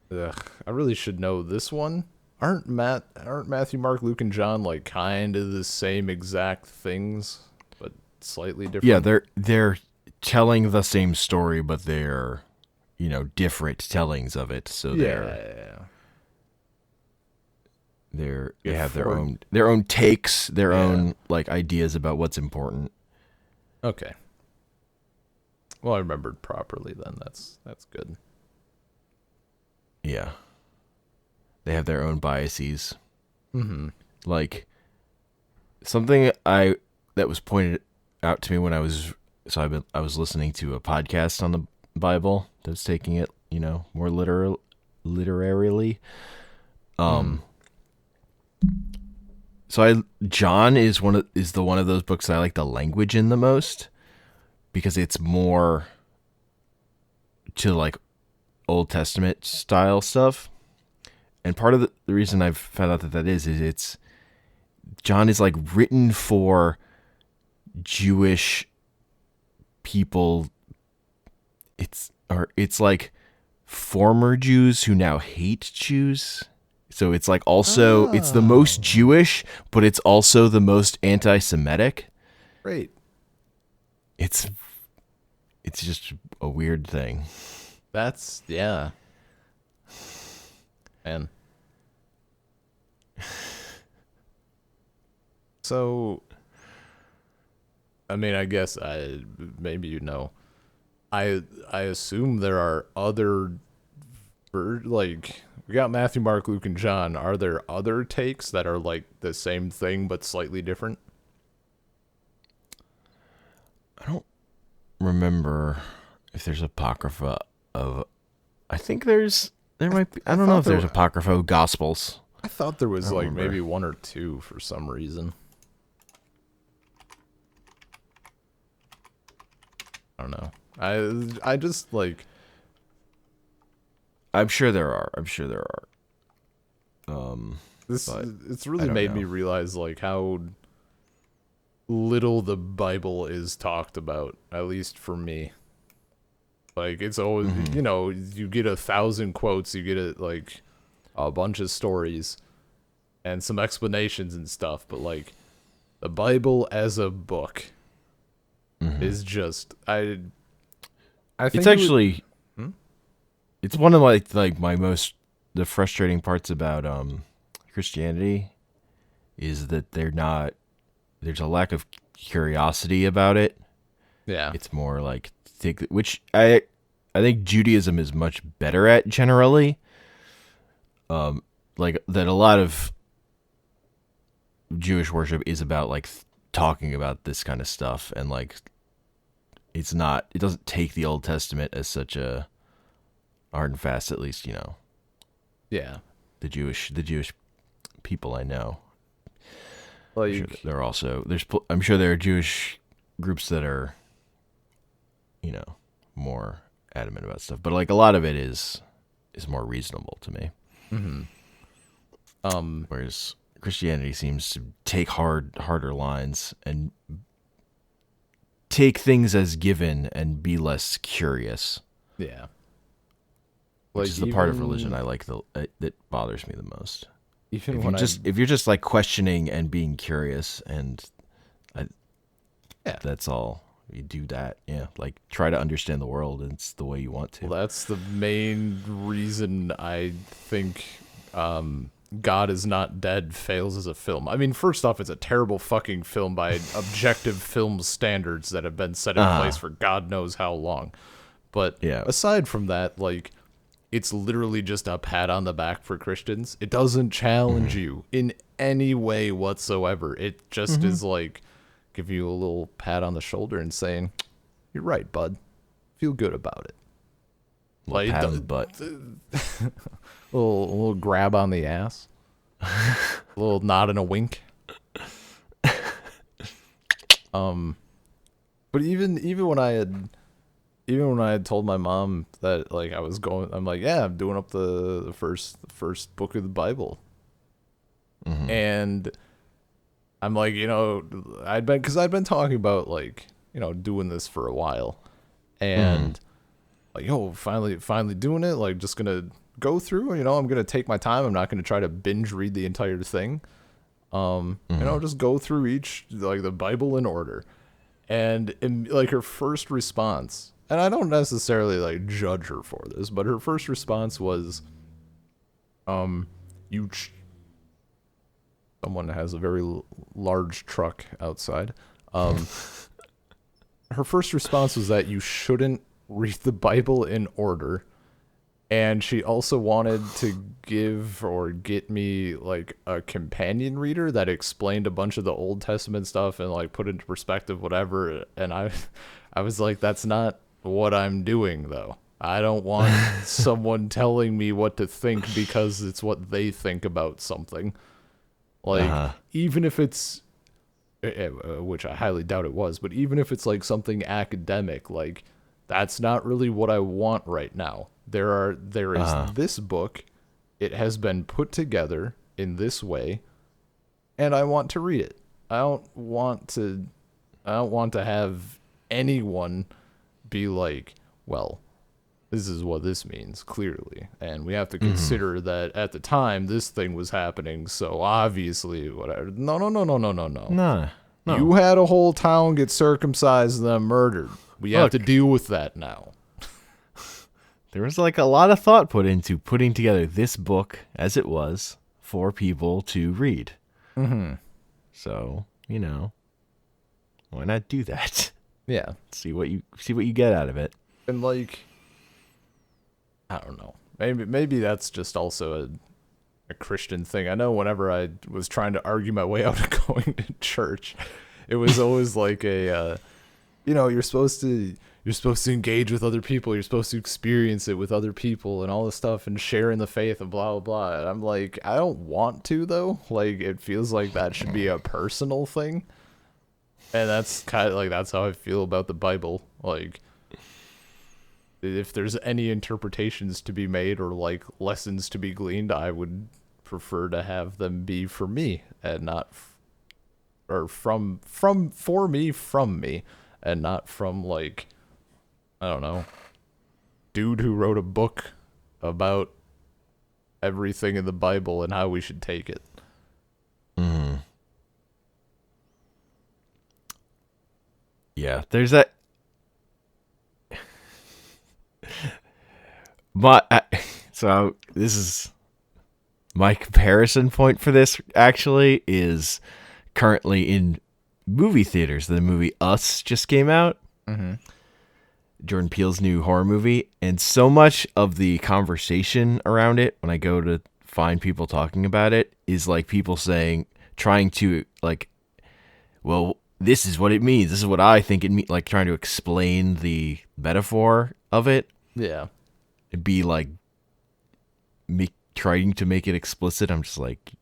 I really should know this one. Aren't Matthew, Mark, Luke, and John like kind of the same exact things, but slightly different? Yeah, they're telling the same story, but they're different tellings of it. So they have their own takes, their own like ideas about what's important. Okay. Well, I remembered properly then. That's good. Yeah. They have their own biases. Like something that was pointed out to me when I was listening to a podcast on the Bible that was taking it, more literarily. So John is one of those books that I like the language in the most, because it's more to like Old Testament style stuff. And part of the reason I've found out that is it's John is like written for Jewish people. It's like former Jews who now hate Jews. So it's like also it's the most Jewish, but it's also the most anti-Semitic. Great. It's it's just a weird thing. That's yeah. And so I mean, I guess maybe I assume there are other like we got Matthew, Mark, Luke, and John. Are there other takes that are like the same thing but slightly different? I don't remember if there's apocrypha of. I think there might be. I don't know if there's apocrypha of Gospels. I thought there was like maybe one or two for some reason. I don't know. I just like. I'm sure there are. It's really made me realize like how little the Bible is talked about, at least for me. Like it's always you get 1,000 quotes, you get like a bunch of stories and some explanations and stuff, but like the Bible as a book is just I think it's actually it's one of like my most the frustrating parts about Christianity is that there's a lack of curiosity about it. Yeah. It's more like which I think Judaism is much better at generally. Like that a lot of Jewish worship is about like talking about this kind of stuff, and like it doesn't take the Old Testament as such a hard and fast, at least, Yeah. The Jewish people I know. Like I'm sure there are Jewish groups that are, more adamant about stuff, but like a lot of it is more reasonable to me. Mm-hmm. Whereas Christianity seems to take harder lines and take things as given and be less curious. Yeah. Which is the part of religion I like that bothers me the most. Even if you're just like questioning and being curious, and that's all you do. That like try to understand the world, and it's the way you want to. Well, that's the main reason I think God Is Not Dead fails as a film. I mean, first off, it's a terrible fucking film by objective film standards that have been set in place for God knows how long. But aside from that, like, it's literally just a pat on the back for Christians. It doesn't challenge you in any way whatsoever. It just is like giving you a little pat on the shoulder and saying, "You're right, bud. Feel good about it." Like pat on the butt. A little grab on the ass. A little nod and a wink. But even when I had told my mom that like I was going, I'm like, yeah, I'm doing up the first book of the Bible, and I'm like, I'd been talking about like doing this for a while, and like finally doing it, like just gonna go through, I'm gonna take my time. I'm not gonna try to binge read the entire thing. Just go through each like the Bible in order, and like her first response. And I don't necessarily like judge her for this, but her first response was, someone has a very large truck outside. Her first response was that you shouldn't read the Bible in order. And she also wanted to get me like a companion reader that explained a bunch of the Old Testament stuff and like put into perspective, whatever. And I was like, that's not what I'm doing though. I don't want someone telling me what to think because it's what they think about something. Like even if it's which I highly doubt it was, but even if it's like something academic, like that's not really what I want right now. There is this book. It has been put together in this way, and I want to read it. I don't want to have anyone be like, well, this is what this means, clearly. And we have to consider that at the time this thing was happening, so obviously whatever. No. No. You had a whole town get circumcised and then murdered. We have to deal with that now. There was like a lot of thought put into putting together this book as it was for people to read. Mm-hmm. So, why not do that? Yeah. See what you get out of it. And like, I don't know. Maybe that's just also a Christian thing. I know whenever I was trying to argue my way out of going to church, it was always like you're supposed to engage with other people. You're supposed to experience it with other people and all this stuff and share in the faith and blah, blah, blah. And I'm like, I don't want to, though. Like, it feels like that should be a personal thing. And that's kind of like, that's how I feel about the Bible. Like, if there's any interpretations to be made or like lessons to be gleaned, I would prefer to have them be for me and not for me, from me, and not from like, I don't know, dude who wrote a book about everything in the Bible and how we should take it. Mm. Yeah, there's that. So this is my comparison point for this. Actually, is currently in movie theaters. The movie Us just came out. Mm-hmm. Jordan Peele's new horror movie, and so much of the conversation around it when I go to find people talking about it is like people trying to like, well, this is what it means. This is what I think it means. Like trying to explain the metaphor of it. Yeah. It'd be like trying to make it explicit. I'm just like,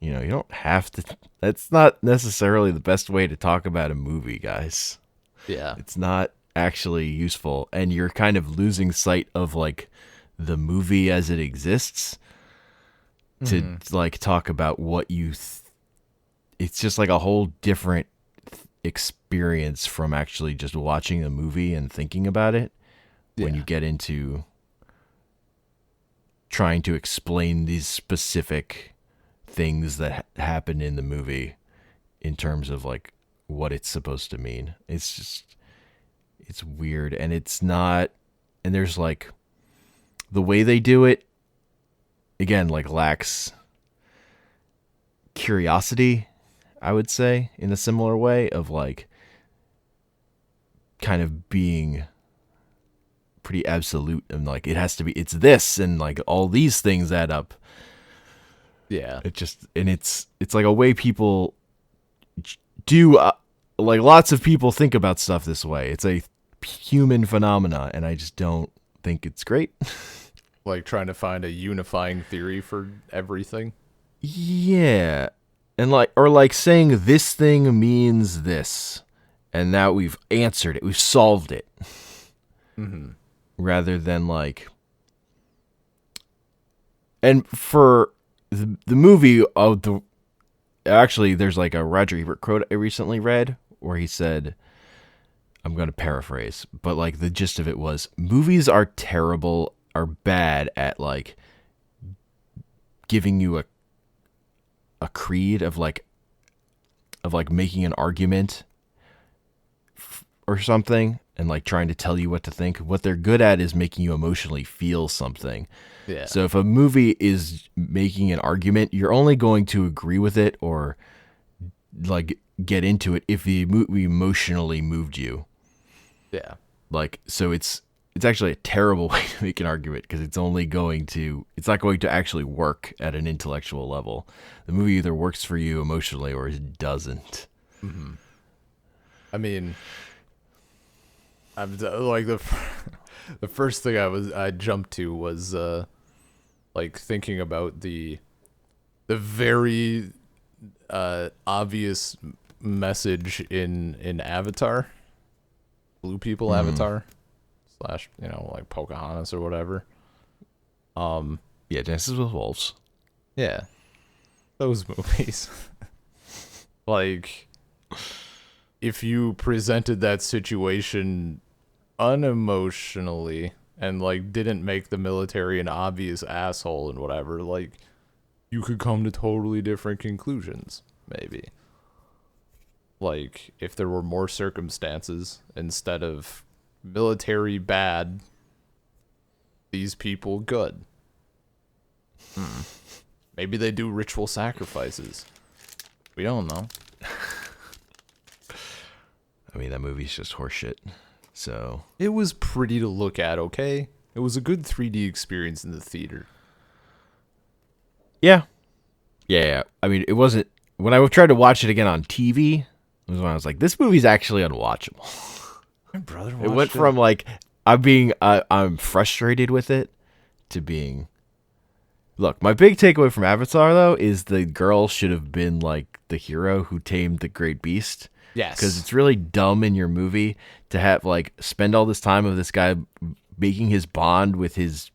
you don't have to. That's not necessarily the best way to talk about a movie, guys. Yeah. It's not actually useful, and you're kind of losing sight of like the movie as it exists to like talk about what it's just like a whole different experience from actually just watching the movie and thinking about it when you get into trying to explain these specific things that happen in the movie in terms of like what it's supposed to mean. It's weird, and it's not, and there's like the way they do it again like lacks curiosity, I would say, in a similar way of like kind of being pretty absolute and like it's this and like all these things add up. Yeah. It's like a way people do like lots of people think about stuff this way. It's a human phenomena, and I just don't think it's great. Like trying to find a unifying theory for everything. Yeah. And like saying this thing means this, and now we've answered it. We've solved it. Mm-hmm. Rather than like, and for the movie actually there's like a Roger Ebert quote I recently read where he said, I'm going to paraphrase, but like the gist of it was, movies are bad at like giving you a creed of like making an argument or something and like trying to tell you what to think. What they're good at is making you emotionally feel something. Yeah. So if a movie is making an argument, you're only going to agree with it or like get into it if the movie emotionally moved you. Yeah. Like, so it's actually a terrible way to make an argument because it's not going to actually work at an intellectual level. The movie either works for you emotionally or it doesn't. Mm-hmm. I mean, I'm like the first thing I jumped to was like thinking about the very obvious message in Avatar, Blue People Avatar / like Pocahontas or whatever. Yeah, Dances with Wolves. Yeah, those movies. Like, if you presented that situation unemotionally and like didn't make the military an obvious asshole and whatever, like you could come to totally different conclusions, maybe. like if there were more circumstances instead of military bad, these people good. Maybe they do ritual sacrifices. We don't know. I mean, that movie's just horseshit. So it was pretty to look at, okay? It was a good 3D experience in the theater. Yeah. Yeah. I mean, it wasn't... When I tried to watch it again on TV, was when I was like, this movie's actually unwatchable. My brother watched it. Went from, like, I'm frustrated with it to being... Look, my big takeaway from Avatar, though, is the girl should have been, like, the hero who tamed the great beast. Yes. Because it's really dumb in your movie to have, like, spend all this time of this guy making his bond with his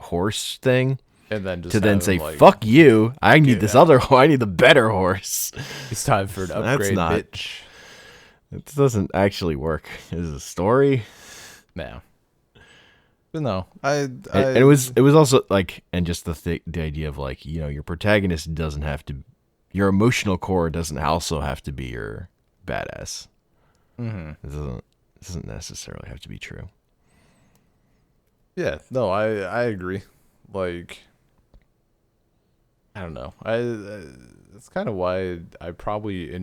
horse thing. And then just to then say, like, fuck you, I need this other I need the better horse. It's time for an upgrade, bitch. It doesn't actually work. Is a story. No. But no, and it was also like, and just the idea of like, you know, your protagonist doesn't have to, your emotional core doesn't also have to be your badass. Mm-hmm. It doesn't necessarily have to be true. Yeah, no, I agree. Like, I don't know. That's kind of why I probably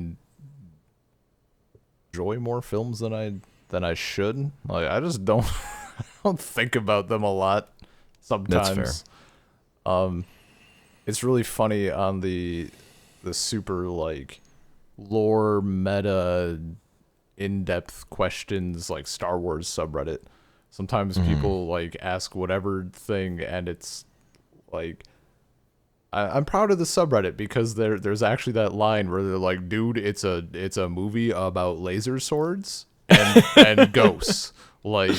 enjoy more films than I should. Like, I just don't. I don't think about them a lot sometimes. That's fair. It's really funny on the super like lore meta in-depth questions like Star Wars subreddit. Sometimes people like ask whatever thing, and it's like I'm proud of the subreddit because there's actually that line where they're like, dude, it's a movie about laser swords and ghosts. Like,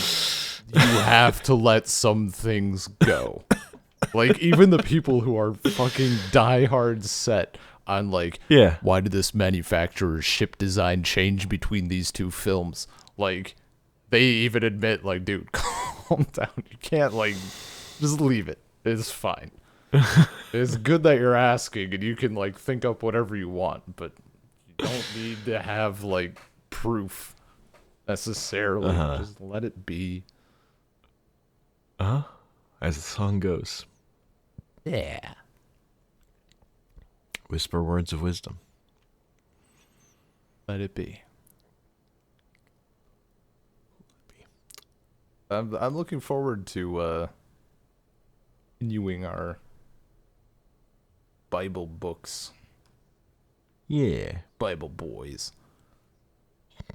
you have to let some things go. Like, even the people who are fucking diehard set on, like, why did this manufacturer's ship design change between these two films? Like, they even admit, like, dude, calm down. You can't, like, just leave it. It's fine. It's good that you're asking, and you can, like, think up whatever you want, but you don't need to have, like, proof necessarily. Just let it be. As the song goes. Yeah. Whisper words of wisdom. Let it be. I'm looking forward to continuing our Bible books. Yeah. Bible boys.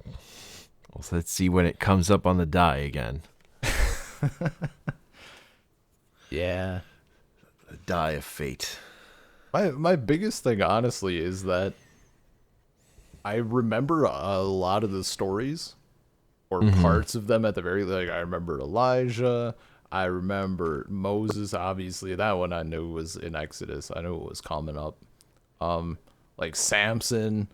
Well, let's see when it comes up on the die again. Yeah. The die of fate. My biggest thing, honestly, is that I remember a lot of the stories, or parts of them at the very, like, I remember Elijah, I remember Moses, obviously, that one I knew was in Exodus, I knew it was coming up, like Samson,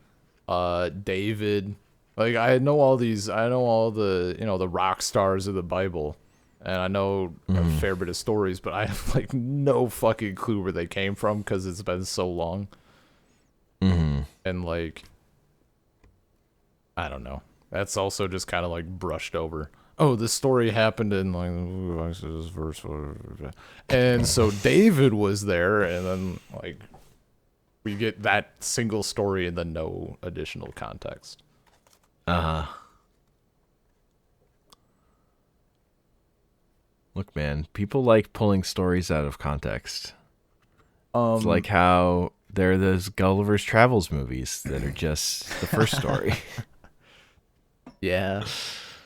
David, like, I know all the, you know, the rock stars of the Bible, and I know a fair bit of stories, but I have, like, no fucking clue where they came from because it's been so long. And, like, I don't know. That's also just kind of, like, brushed over. Oh, this story happened in, like, Exodus verse. And so David was there, and then, like, we get that single story and then no additional context. Look, man, people like pulling stories out of context. It's like how there are those Gulliver's Travels movies that are just the first story. Yeah.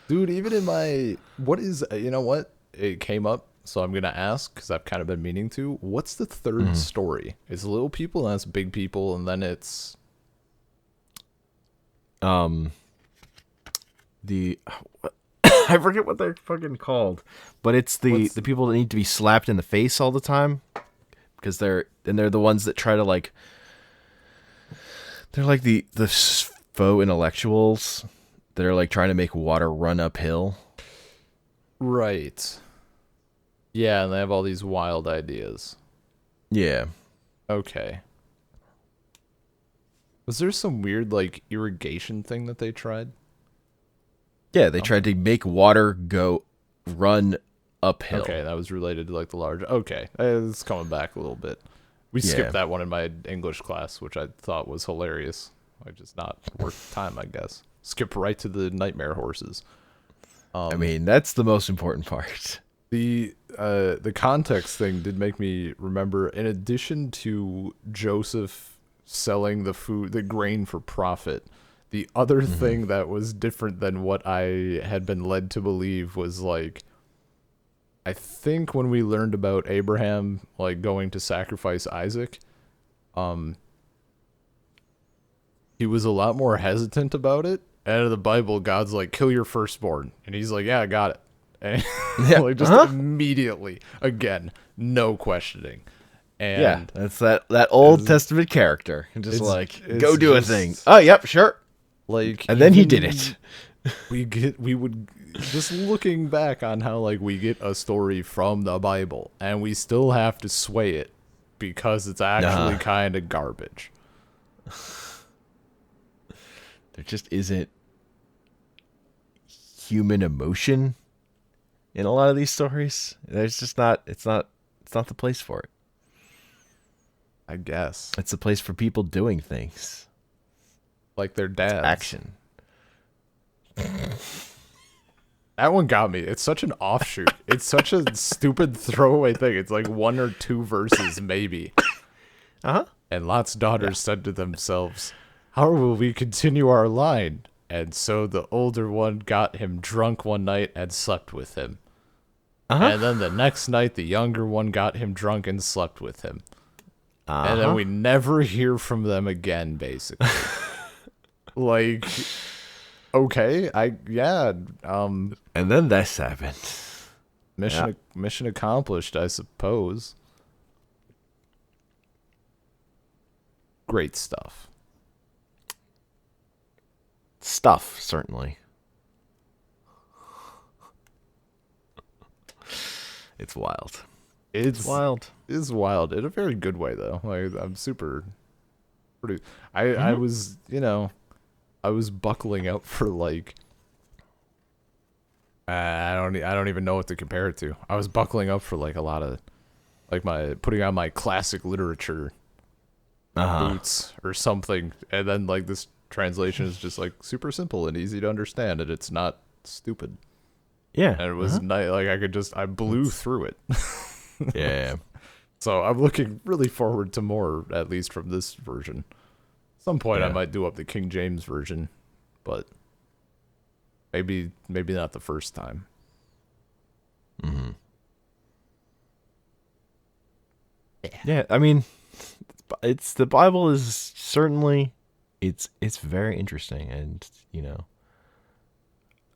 Dude, even in my... What is... You know what? It came up, so I'm going to ask, because I've kind of been meaning to. What's the third story? It's little people, and it's big people, and then it's... The... I forget what they're fucking called, but it's the people that need to be slapped in the face all the time, because they're the ones that try to, like, they're like the faux intellectuals that are, like, trying to make water run uphill. Right. Yeah, and they have all these wild ideas. Yeah. Okay. Was there some weird like irrigation thing that they tried? Yeah, they tried to make water run uphill. Okay, that was related to like the large. Okay, it's coming back a little bit. We skipped Yeah. that one in my English class, which I thought was hilarious. Like just not worth time, I guess. Skip right to the nightmare horses. I mean, that's the most important part. The context thing did make me remember. In addition to Joseph selling the grain for profit, the other thing that was different than what I had been led to believe was like, I think when we learned about Abraham like going to sacrifice Isaac, he was a lot more hesitant about it. And in the Bible, God's like, kill your firstborn, and he's like, yeah, I got it. And Yeah. like just immediately, again, no questioning. And Yeah, that's that Old Testament character. Just like, go do a thing. Oh, yep, sure. Like, And then he did it. We would just looking back on how like we get a story from the Bible and we still have to sway it because it's actually kind of garbage. There just isn't human emotion in a lot of these stories. There's just not. It's not the place for it. I guess It's the place for people doing things. like their dads. It's action. That one got me. It's such an offshoot. It's such a stupid throwaway thing. It's like 1 or 2 verses maybe. And Lot's daughters said to themselves, how will we continue our line? And so the older one got him drunk one night and slept with him. And then the next night, the younger one got him drunk and slept with him. And then we never hear from them again, basically. Like, okay, and then this happened. Mission accomplished, I suppose. Great stuff. Stuff, certainly. It's wild. It's wild. It's wild in a very good way, though. Like I'm pretty. I was, I was buckling up for like. I don't even know what to compare it to. I was buckling up for like a lot of, like putting on my classic literature boots or something, and then like this translation is just like super simple and easy to understand, and it's not stupid. Yeah, and it was nice. Like I blew through it. Yeah. So I'm looking really forward to more, at least from this version. At some point, I might do up the King James version, but maybe not the first time. Yeah, I mean, it's the Bible is certainly it's very interesting, and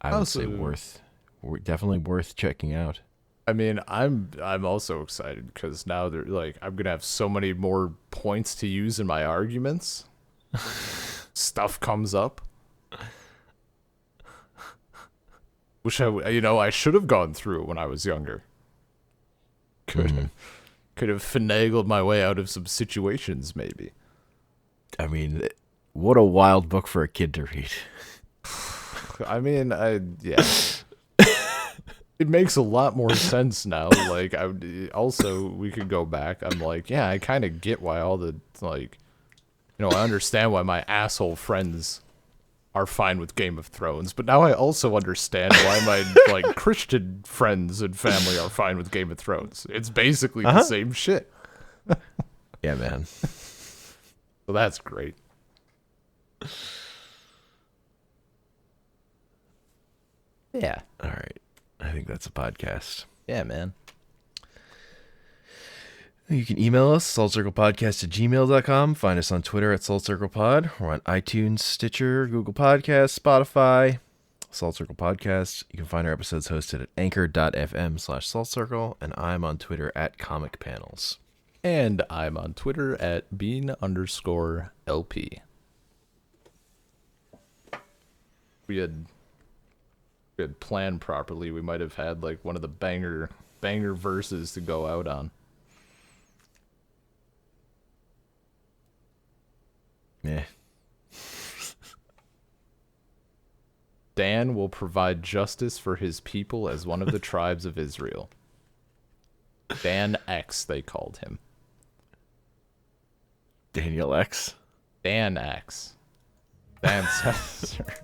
I would say definitely worth checking out. I mean, I'm also excited because now they're like I'm gonna have so many more points to use in my arguments. Stuff comes up, which I should have gone through when I was younger. Could have finagled my way out of some situations, maybe. I mean, what a wild book for a kid to read. I mean, yeah. It makes a lot more sense now. Like, we could go back. I'm like, yeah, I kind of get why all the, like, I understand why my asshole friends are fine with Game of Thrones. But now I also understand why my, like, Christian friends and family are fine with Game of Thrones. It's basically the same shit. Yeah, man. So that's great. Yeah. All right. I think that's a podcast. Yeah, man. You can email us, saltcirclepodcast@gmail.com. Find us on Twitter at saltcirclepod. We're on iTunes, Stitcher, Google Podcasts, Spotify, Salt Circle Podcast. You can find our episodes hosted at anchor.fm/saltcircle. And I'm on Twitter at Comic Panels. And I'm on Twitter at bean_LP. We had planned properly, we might have had like one of the banger verses to go out on. Yeah. Dan will provide justice for his people as one of the tribes of Israel. Dan X, they called him. Daniel X. Dan X. Dan Sester.